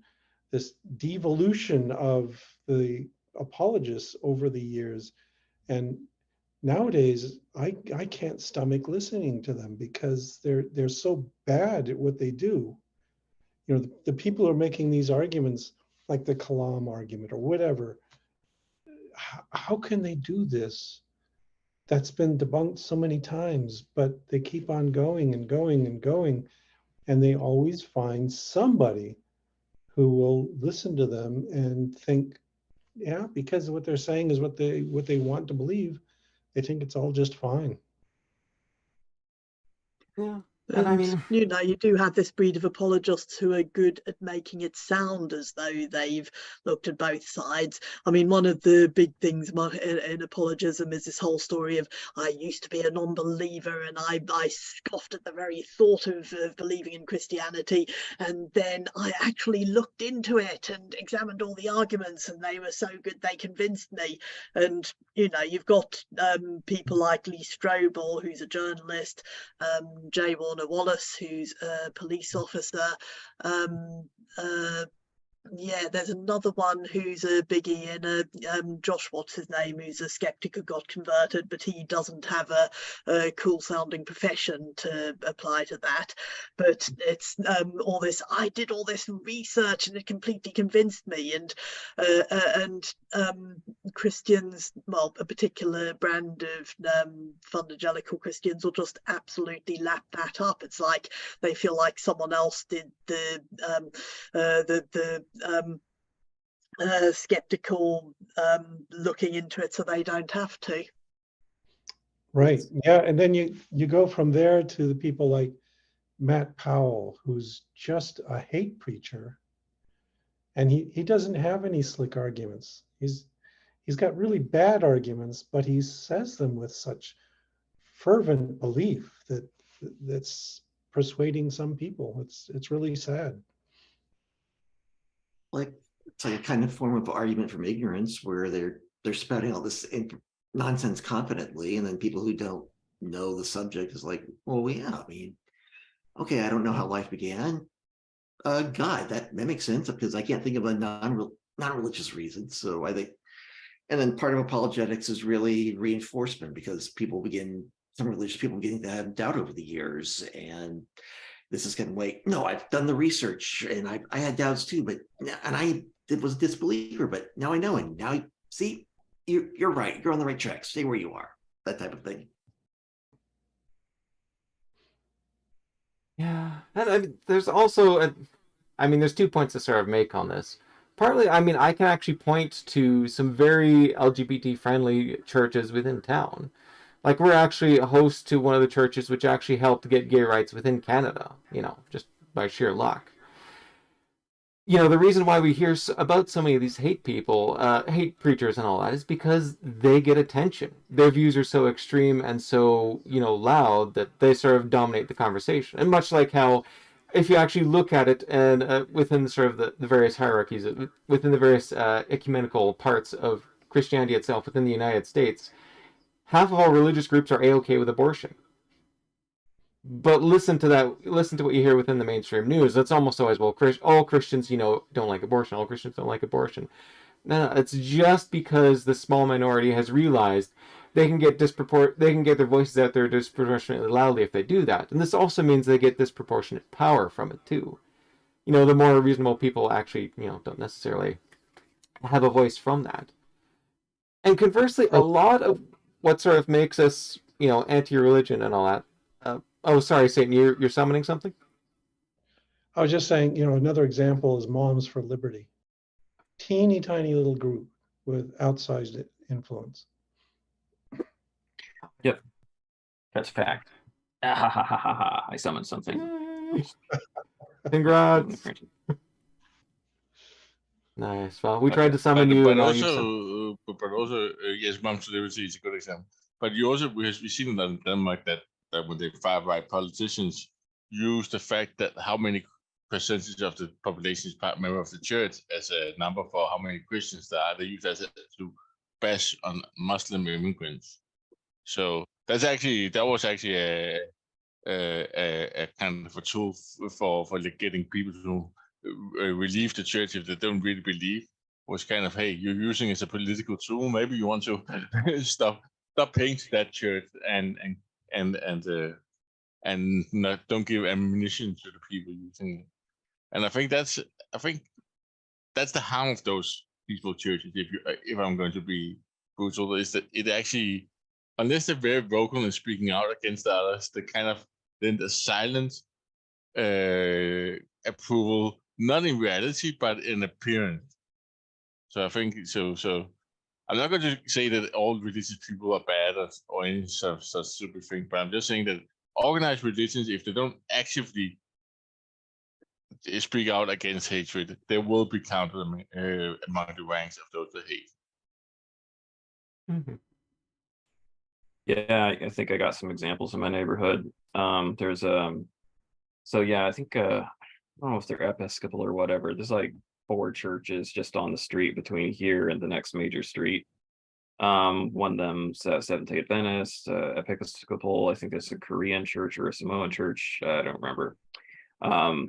this devolution of the apologists over the years. And nowadays, I can't stomach listening to them because they're so bad at what they do. The people who are making these arguments, like the Kalam argument or whatever, how can they do this? That's been debunked so many times, but they keep on going and going and going, and they always find somebody who will listen to them and think, yeah, because what they're saying is what they want to believe. They think it's all just fine. Yeah. And I mean, you do have this breed of apologists who are good at making it sound as though they've looked at both sides. I mean, one of the big things in apologism is this whole story of, I used to be a non-believer and I scoffed at the very thought of believing in Christianity. And then I actually looked into it and examined all the arguments, and they were so good they convinced me. And, you've got people like Lee Strobel, who's a journalist, Jay Warner Wallace, who's a police officer. Yeah, there's another one who's a biggie in Josh, what's his name, who's a skeptic who got converted, but he doesn't have a cool sounding profession to apply to that. But it's all this, I did all this research and it completely convinced me. And Christians, well, a particular brand of fundagelical Christians will just absolutely lap that up. It's like they feel like someone else did the skeptical looking into it, so they don't have to. Right. Yeah. And then you go from there to the people like Matt Powell, who's just a hate preacher, and he doesn't have any slick arguments. He's got really bad arguments, but he says them with such fervent belief that's persuading some people. It's really sad. It's like a kind of form of argument from ignorance, where they're spouting all this nonsense confidently, and then people who don't know the subject is like, well, yeah, I mean, okay, I don't know how life began. God, that makes sense, because I can't think of a non-religious reason. So I think, and then part of apologetics is really reinforcement, because some religious people begin to have doubt over the years, and this is getting way, no, I've done the research and I had doubts too, and I was a disbeliever, but now I know, and now see, you're right, you're on the right track, stay where you are, that type of thing. yeah. And I mean, there's also, there's 2 points to sort of make on this. Partly, I can actually point to some very LGBT-friendly churches within town. Like, we're actually a host to one of the churches which actually helped get gay rights within Canada, just by sheer luck. The reason why we hear about so many of these hate preachers and all that, is because they get attention. Their views are so extreme and so, loud that they sort of dominate the conversation. And much like how, if you actually look at it and within sort of the various hierarchies, within the various ecumenical parts of Christianity itself within the United States, half of all religious groups are A-okay with abortion. But listen to what you hear within the mainstream news. That's almost always, well, all Christians, don't like abortion. All Christians don't like abortion. No, it's just because the small minority has realized they can get their voices out there disproportionately loudly if they do that. And this also means they get disproportionate power from it too. The more reasonable people actually, don't necessarily have a voice from that. And conversely, a lot of what sort of makes us, anti-religion and all that. Oh, sorry, Satan, you're summoning something? I was just saying, another example is Moms for Liberty. Teeny tiny little group with outsized influence. Yep, that's fact. I summoned something. Congrats. Nice. Well, we tried to summon you, but and also, yes, Moms for Liberty is a good example. But we've seen that in Denmark that when the far right politicians use the fact that how many percentage of the population is part member of the church as a number for how many Christians there are, they use that to bash on Muslim immigrants. So that was actually a kind of a tool for getting people to relieve the church if they don't really believe. Was kind of, hey, you're using it as a political tool. Maybe you want to stop paying to that church and don't give ammunition to the people using it. And I think that's the harm of those peaceful churches. If I'm going to be brutal, is that it actually, unless they're very vocal and speaking out against others, they kind of lend a silent approval, not in reality but in appearance. So I think so. I'm not going to say that all religious people are bad or any such stupid thing, but I'm just saying that organized religions, if they don't actively speak out against hatred, they will be counted among the ranks of those that hate. Mm-hmm. Yeah, I think I got some examples in my neighborhood. There's so yeah, I think I don't know if they're Episcopal or whatever. There's like 4 churches just on the street between here and the next major street. One of them's Seventh-day Adventist, Episcopal. I think there's a Korean church or a Samoan church. I don't remember.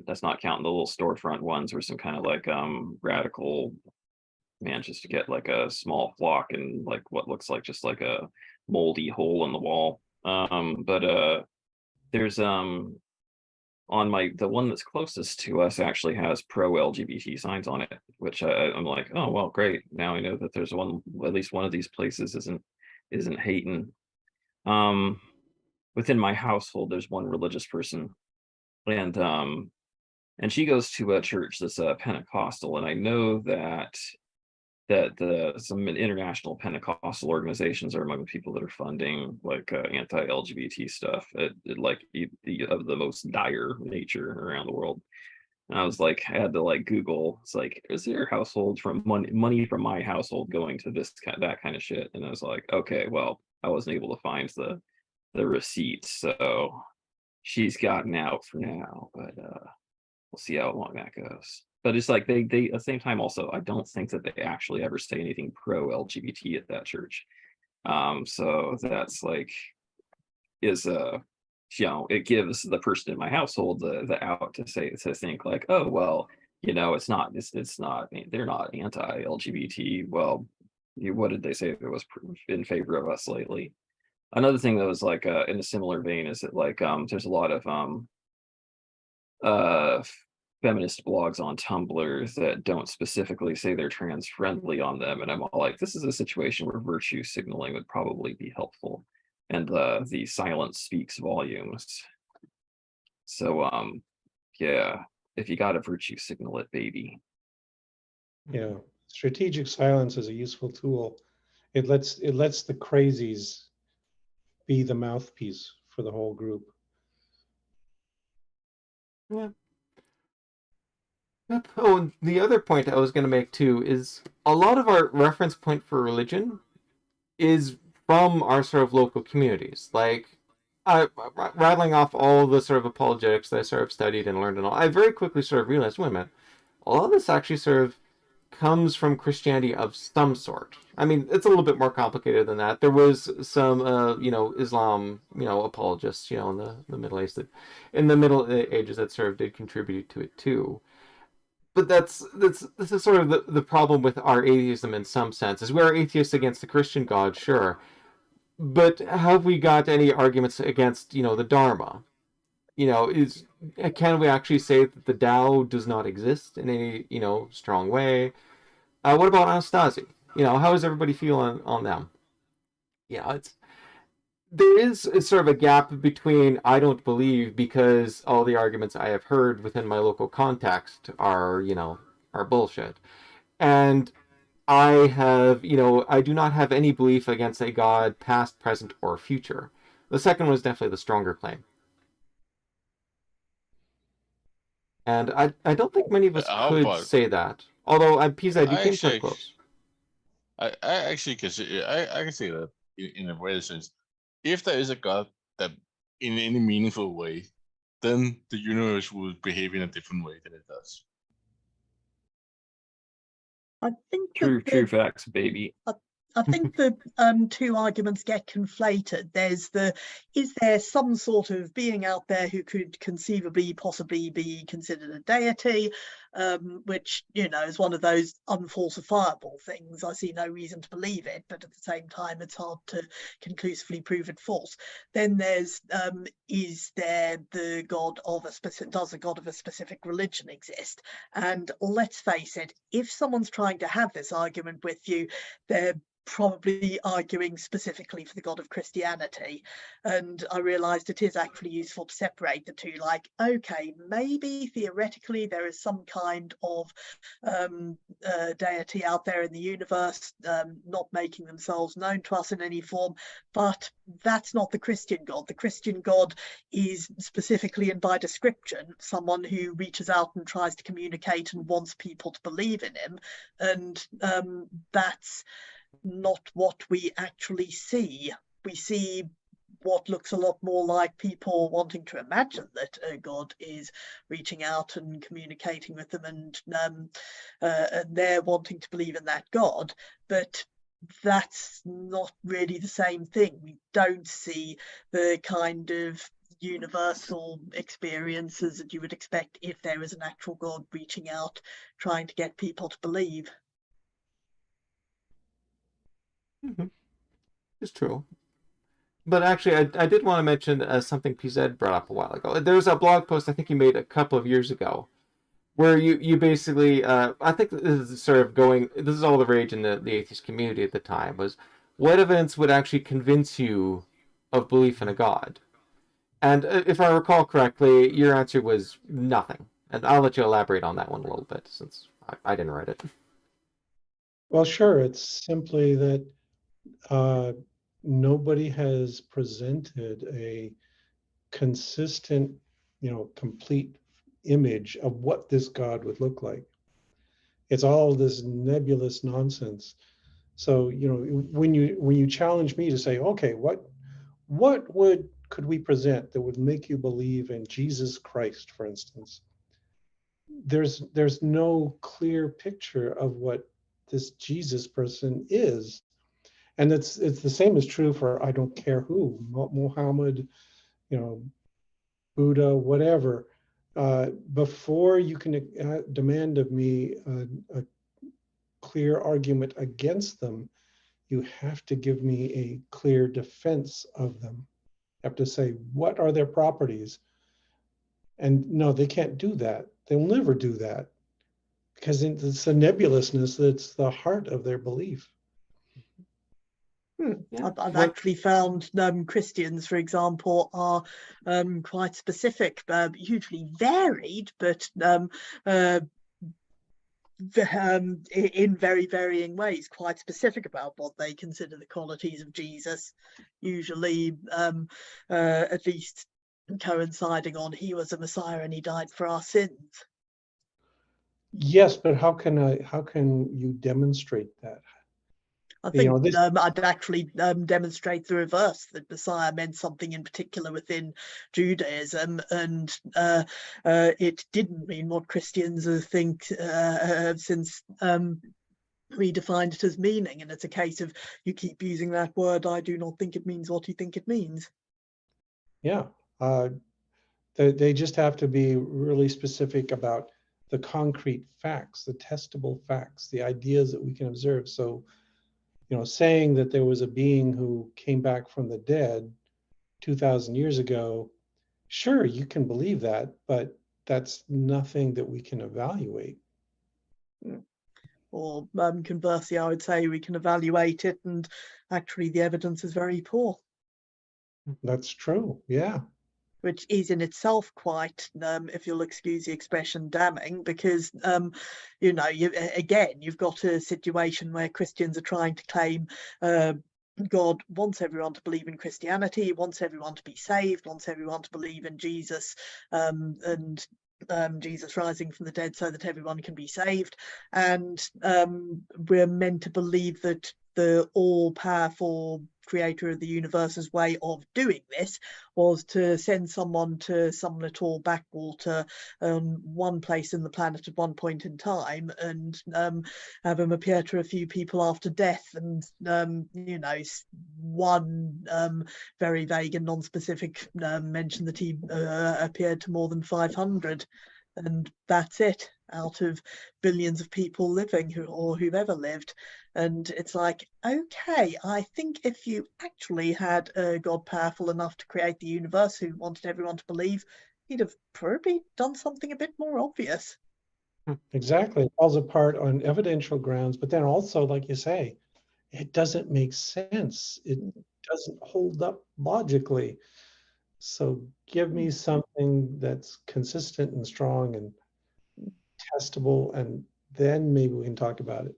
That's not counting the little storefront ones or some kind of like radical manages to get like a small flock and like what looks like just like a moldy hole in the wall. But there's on the one that's closest to us actually has pro LGBT signs on it, which I'm like, oh well, great. Now I know that there's at least one of these places isn't hating. Within my household, there's one religious person, and she goes to a church that's Pentecostal, and I know that some international Pentecostal organizations are among the people that are funding like anti-LGBT stuff of the most dire nature around the world. And I was like, I had to like Google. It's like, is there household from money from my household going to that kind of shit? And I was like, okay, well, I wasn't able to find the receipts, so she's gotten out for now. But we'll see how long that goes. But it's like they at the same time also, I don't think that they actually ever say anything pro LGBT at that church. So that's like it gives the person in my household the out to think like, oh well, it's not they're not anti-LGBT. Well, what did they say that was in favor of us lately? Another thing that was like in a similar vein is that like there's a lot of feminist blogs on Tumblr that don't specifically say they're trans friendly on them, and I'm all like, this is a situation where virtue signaling would probably be helpful, and the silence speaks volumes. So yeah, if you gotta virtue signal it, baby. Yeah, strategic silence is a useful tool. It lets the crazies be the mouthpiece for the whole group. Yeah. Yep. Oh, and the other point I was going to make too is a lot of our reference point for religion is from our sort of local communities. Like, rattling off all the sort of apologetics that I sort of studied and learned and all, I very quickly sort of realized, wait a minute, a lot of this actually sort of comes from Christianity of some sort. I mean, it's a little bit more complicated than that. There was some, Islam, apologists, in the Middle Ages that sort of did contribute to it too. But this is sort of the problem with our atheism in some sense. Is we're atheists against the Christian God, sure, but have we got any arguments against, the Dharma? Can we actually say that the Tao does not exist in any, strong way? What about Anastasia? How does everybody feel on them? There is sort of a gap between I don't believe because all the arguments I have heard within my local context are bullshit, and I do not have any belief against a God, past, present, or future. The second was definitely the stronger claim. And I don't think many of us could say that. Although, Pisa, you came so close. I actually can say, I can say that in a way sense. If there is a God that in any meaningful way, then the universe will behave in a different way than it does. I think true facts, baby. I think the two arguments get conflated. Is there some sort of being out there who could conceivably, possibly be considered a deity, which, is one of those unfalsifiable things. I see no reason to believe it, but at the same time, it's hard to conclusively prove it false. Then there's, is there the God of does a God of a specific religion exist? And let's face it, if someone's trying to have this argument with you, they're probably arguing specifically for the God of Christianity. And I realized it is actually useful to separate the two. Like, okay, maybe theoretically there is some kind of deity out there in the universe, not making themselves known to us in any form, but that's not the Christian God. The Christian God is specifically and by description someone who reaches out and tries to communicate and wants people to believe in him. And that's not what we actually see. We see what looks a lot more like people wanting to imagine that a God is reaching out and communicating with them, and they're wanting to believe in that God. But that's not really the same thing. We don't see the kind of universal experiences that you would expect if there is an actual God reaching out, trying to get people to believe. Mm-hmm. It's true. But actually, I did want to mention something PZ brought up a while ago. There was a blog post I think you made a couple of years ago where you basically, I think this is sort of this is all the rage in the atheist community at the time, was what evidence would actually convince you of belief in a God? And if I recall correctly, your answer was nothing. And I'll let you elaborate on that one a little bit since I didn't write it. Well, sure. It's simply that nobody has presented a consistent, complete image of what this God would look like. It's all this nebulous nonsense. So, when you challenge me to say, okay, what could we present that would make you believe in Jesus Christ, for instance? There's no clear picture of what this Jesus person is. And it's the same is true for I don't care who, Muhammad, Buddha, whatever. Before you can demand of me a clear argument against them, you have to give me a clear defense of them. You have to say, what are their properties? And no, they can't do that. They'll never do that because it's the nebulousness that's the heart of their belief. Yeah. I've actually found Christians, for example, are quite specific, hugely varied, but in very varying ways, quite specific about what they consider the qualities of Jesus, usually at least coinciding on he was a Messiah and he died for our sins. Yes, but how can you demonstrate that? I You know, think this, I'd actually demonstrate the reverse, that Messiah meant something in particular within Judaism, and it didn't mean what Christians think have since redefined it as meaning. And it's a case of, you keep using that word, I do not think it means what you think it means. yeah, they just have to be really specific about the concrete facts, the testable facts, the ideas that we can observe. So, you know, saying that there was a being who came back from the dead 2,000 years ago, sure, you can believe that, but that's nothing that we can evaluate. Or conversely, I would say we can evaluate it, and actually the evidence is very poor, That's true. Yeah. which is in itself quite, if you'll excuse the expression, damning, because you know, you've got a situation where Christians are trying to claim God wants everyone to believe in Christianity, wants everyone to be saved, wants everyone to believe in Jesus, and Jesus rising from the dead so that everyone can be saved. And we're meant to believe that the all-powerful creator of the universe's way of doing this was to send someone to some little backwater, one place in the planet at one point in time, and have him appear to a few people after death, and you know, one very vague and non-specific mention that he appeared to more than 500, and that's it, out of billions of people living who've ever lived. And it's like, okay, I think if you actually had a God powerful enough to create the universe who wanted everyone to believe, he'd have probably done something a bit more obvious. Exactly. It falls apart on evidential grounds, but then also, like you say, it doesn't make sense. It doesn't hold up logically. So give me something that's consistent and strong and testable, and then maybe we can talk about it.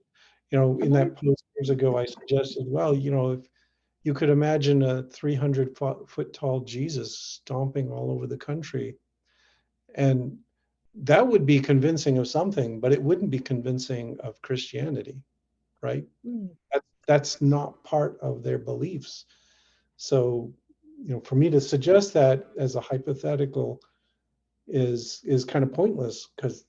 You know, in that post years ago, I suggested, well, you know, if you could imagine a 300-foot tall Jesus stomping all over the country, and that would be convincing of something, but it wouldn't be convincing of Christianity, right? That's not part of their beliefs. So, you know, for me to suggest that as a hypothetical is kind of pointless, because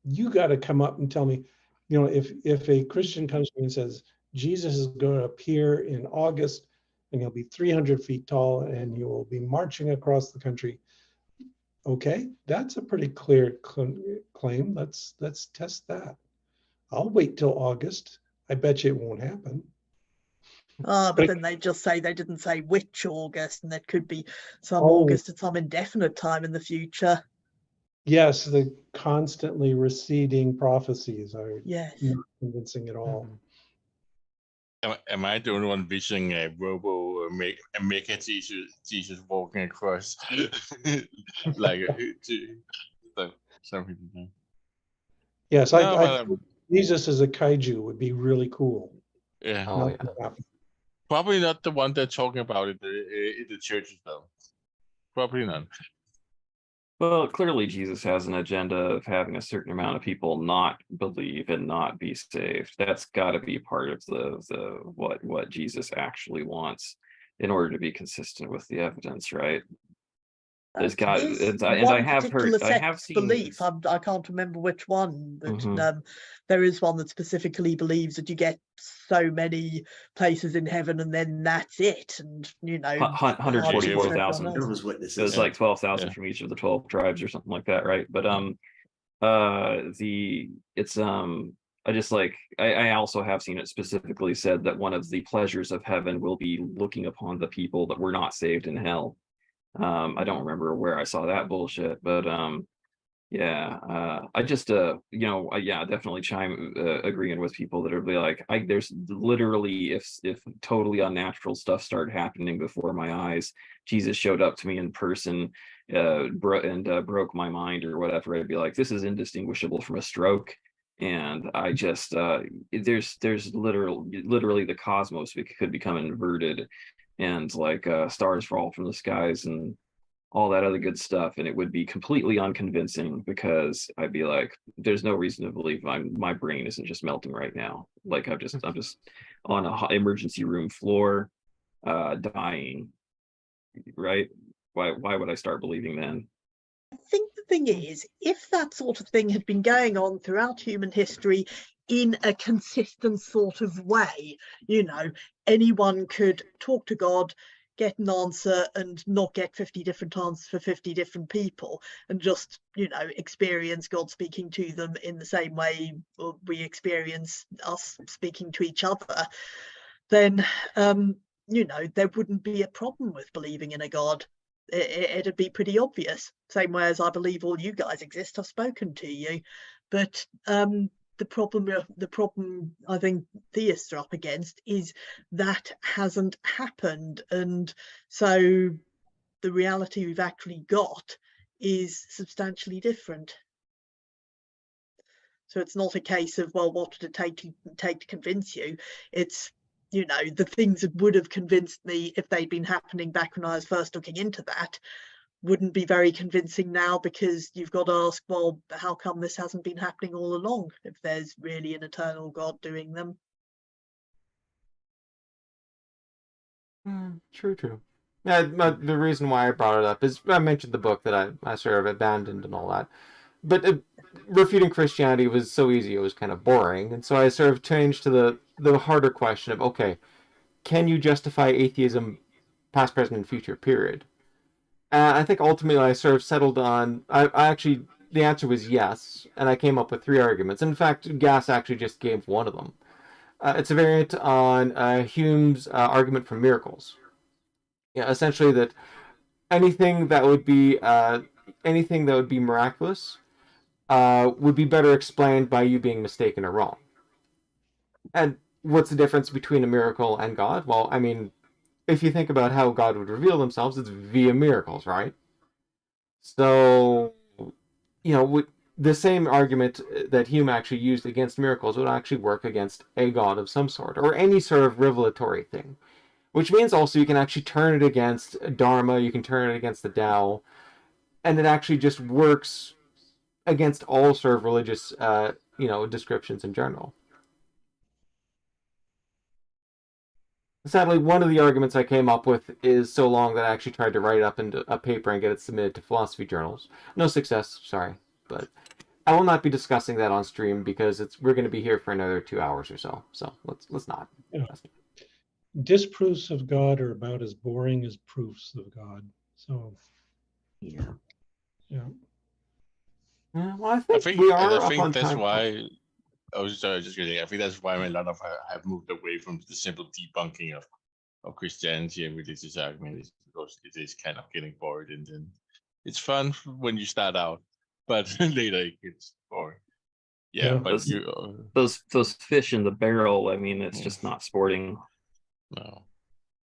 you got to come up and tell me, you know, if a Christian comes to me and says Jesus is going to appear in August and he'll be 300 feet tall and he will be marching across the country. Okay, that's a pretty clear claim. Let's test that. I'll wait till August. I bet you it won't happen. But then they just say they didn't say which August, and there could be some Oh, August at some indefinite time in the future. yes, the constantly receding prophecies are Yes. not convincing at all. Am I the only one visioning a Mega Jesus walking across like some people do? Yes, No, I but, think Jesus as a kaiju would be really cool. yeah, Oh, Not gonna happen. probably not the one they're talking about in the churches though. Probably not. Well, clearly Jesus has an agenda of having a certain amount of people not believe and not be saved. That's got to be part of the what Jesus actually wants in order to be consistent with the evidence, right? There's got, and I have heard, I have seen belief. I can't remember which one, but there is one that specifically believes that you get so many places in heaven and then that's it, and you know, 144,000. Jehovah's Witnesses. It was like 12,000 from each of the 12 tribes or something like that, right? But I just like, I also have seen it specifically said that one of the pleasures of heaven will be looking upon the people that were not saved in hell. I don't remember where I saw that bullshit, but yeah, I just yeah, definitely agreeing with people that are be like, there's literally, if totally unnatural stuff started happening before my eyes, Jesus showed up to me in person broke my mind or whatever, I'd be like, this is indistinguishable from a stroke. And I just there's literally the cosmos could become inverted, and like stars fall from the skies and all that other good stuff, and it would be completely unconvincing because I'd be like, there's no reason to believe my brain isn't just melting right now. Like I'm just on a emergency room floor, dying, right? Why would I start believing then? I think the thing is, if that sort of thing had been going on throughout human history in a consistent sort of way, anyone could talk to God, get an answer, and not get 50 different answers for 50 different people, and just, experience God speaking to them in the same way we experience us speaking to each other, then, there wouldn't be a problem with believing in a God. It'd be pretty obvious. Same way as I believe all you guys exist. I've spoken to you, but the problem I think theists are up against is that hasn't happened, and so the reality we've actually got is substantially different. So it's not a case of, well, what did it take to convince you? It's, the things that would have convinced me if they'd been happening back when I was first looking into that wouldn't be very convincing now, because you've got to ask, well, how come this hasn't been happening all along if there's really an eternal God doing them? True. Yeah, the reason why I brought it up is I mentioned the book that I sort of abandoned and all that. But refuting Christianity was so easy, it was kind of boring. And so I sort of changed to the harder question of, okay, can you justify atheism past, present, and future, period? And I think ultimately I sort of settled on, I actually, the answer was yes, and I came up with 3 arguments. In fact, Gass actually just gave one of them. It's a variant on Hume's argument from miracles. Yeah, essentially that anything that would be miraculous would be better explained by you being mistaken or wrong. And what's the difference between a miracle and God? Well, I mean, if you think about how God would reveal themselves, it's via miracles, right? So, the same argument that Hume actually used against miracles would actually work against a God of some sort, or any sort of revelatory thing. Which means also you can actually turn it against Dharma, you can turn it against the Tao, and it actually just works against all sort of religious, descriptions in general. Sadly, one of the arguments I came up with is so long that I actually tried to write it up into a paper and get it submitted to philosophy journals. No success, sorry, but I will not be discussing that on stream because we're going to be here for another 2 hours or so. So let's not. Yeah. Disproofs of God are about as boring as proofs of God. So Yeah. Well, I think we are up on that's time. why. I was just kidding. I think that's why a lot of have moved away from the simple debunking of Christianity and religious arguments, because it is kind of getting bored, and then it's fun when you start out, but later it gets boring. Yeah, but those fish in the barrel, I mean, it's just not sporting. No.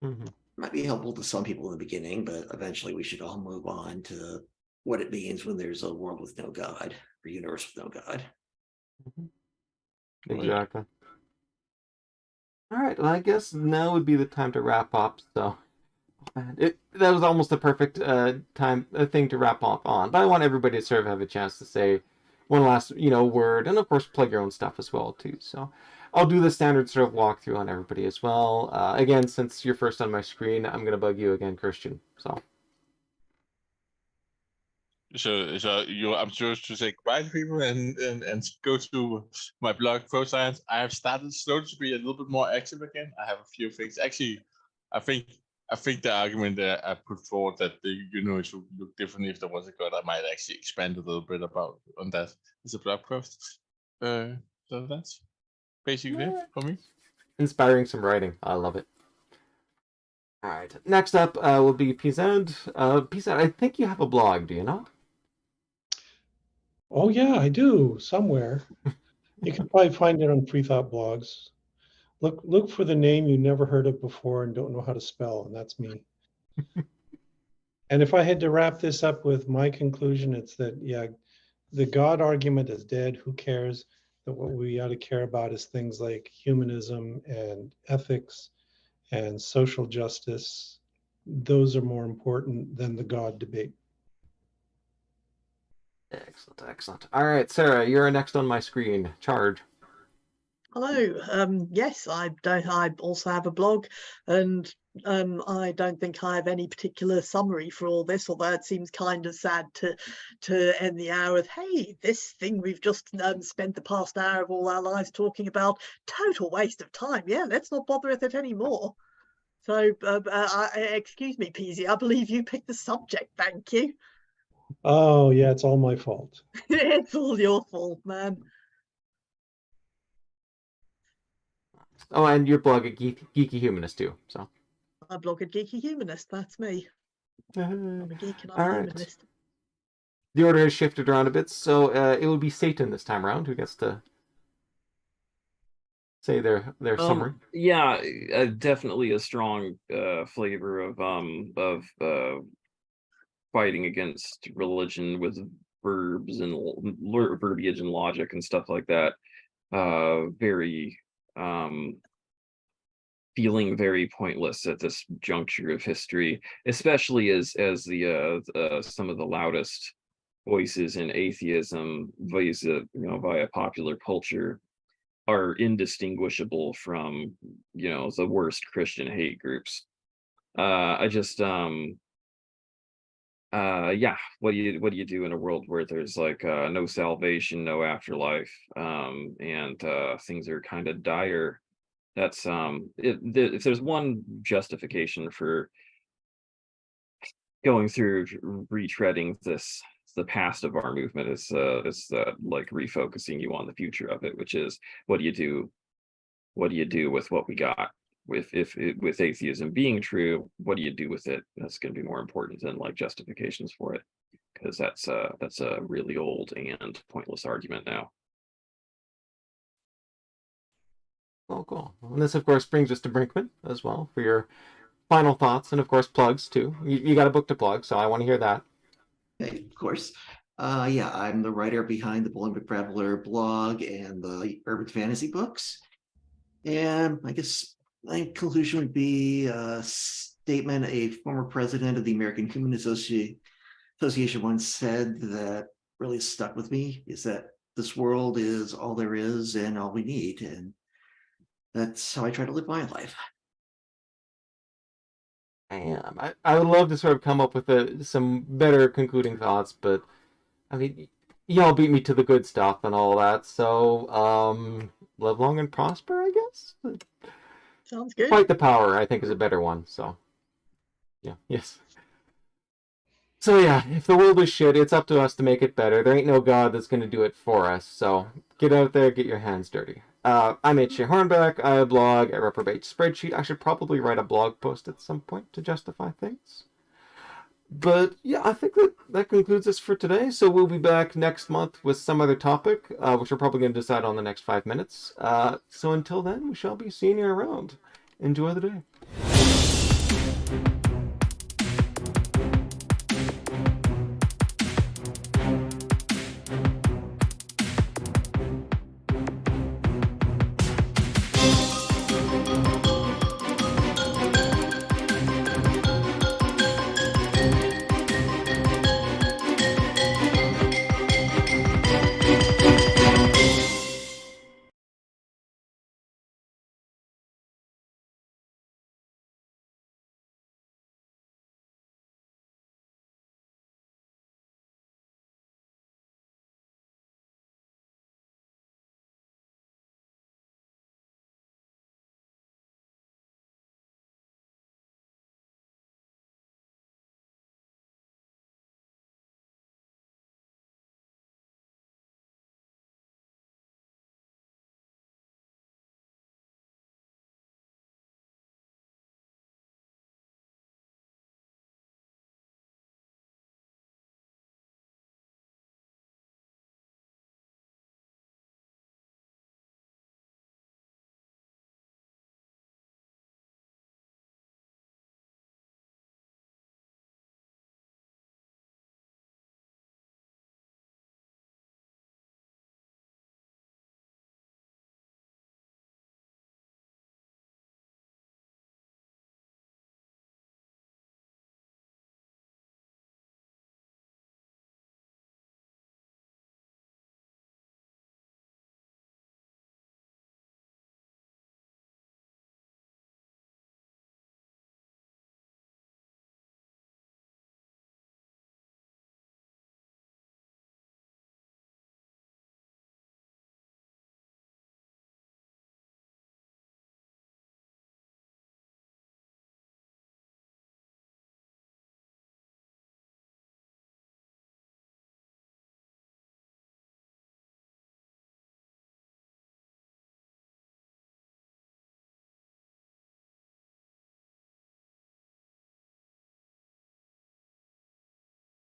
Mm-hmm. Might be helpful to some people in the beginning, but eventually we should all move on to what it means when there's a world with no God, or universe with no God. Mm-hmm. Exactly. All right, well, I guess now would be the time to wrap up. So that was almost the perfect thing to wrap up on. But I want everybody to sort of have a chance to say one last word, and of course plug your own stuff as well too. So I'll do the standard sort of walkthrough on everybody as well. Again, since you're first on my screen, I'm gonna bug you again, Christian. So I'm supposed to say goodbye to people and go to my blog Pro Science. I have started slowly to be a little bit more active again. I have a few things. Actually, I think the argument that I put forward that the universe would look differently if there was a God, I might actually expand a little bit on that as a blog post. So that's basically it for me. Inspiring some writing. I love it. All right. Next up will be Pizad. Pizad, I think you have a blog, do you not? Oh yeah, I do, somewhere. You can probably find it on Freethought blogs. Look for the name you never heard of before and don't know how to spell, and that's me. And if I had to wrap this up with my conclusion, it's that, yeah, the God argument is dead. Who cares? That what we ought to care about is things like humanism and ethics and social justice those are more important than the God debate. Excellent, excellent. All right, Sarah, you're next on my screen. Charge. Hello. Yes, I don't. I also have a blog, and I don't think I have any particular summary for all this. Although it seems kind of sad to end the hour with, "Hey, this thing we've just spent the past hour of all our lives talking about, total waste of time. Yeah, let's not bother with it anymore." So, excuse me, Peasy. I believe you picked the subject. Thank you. Oh, yeah, it's all my fault. It's all your fault, man. Oh, and your blog at Geeky Humanist too. So. I blog at Geeky Humanist. That's me. I'm a geek and I'm All a right. humanist. The order has shifted around a bit, so it will be Satan this time around who gets to say their summary. Yeah, definitely a strong flavor of fighting against religion with verbs and verbiage and logic and stuff like that. Very feeling very pointless at this juncture of history, especially as the some of the loudest voices in atheism via popular culture are indistinguishable from the worst Christian hate groups. I just yeah, what do you do in a world where there's like no salvation, no afterlife, and things are kind of dire? That's if there's one justification for going through retreading the past of our movement is like refocusing you on the future of it, which is what do you do with what we got? With with atheism being true, what do you do with it? That's going to be more important than like justifications for it, because that's a really old and pointless argument now. Oh, cool. And this, of course, brings us to Brinkman as well for your final thoughts and, of course, plugs too. You got a book to plug, so I want to hear that. Okay, of course. Yeah, I'm the writer behind the Bolingbrook Traveler blog and the urban fantasy books. And I guess my conclusion would be a statement a former president of the American Human Association once said that really stuck with me, is that this world is all there is and all we need. And that's how I try to live my life. I would love to sort of come up with some better concluding thoughts, but I mean, y'all beat me to the good stuff and all that, so live long and prosper, I guess. Sounds good. Fight the power, I think, is a better one. So, yeah, yes. So yeah, if the world is shit, it's up to us to make it better. There ain't no God that's going to do it for us. So get out there, get your hands dirty. I'm H.J. Hornbeck. I blog at Reprobate Spreadsheet. I should probably write a blog post at some point to justify things. But yeah, I think that concludes us for today. So we'll be back next month with some other topic, which we're probably going to decide on the next 5 minutes. So until then, we shall be seeing you around. Enjoy the day.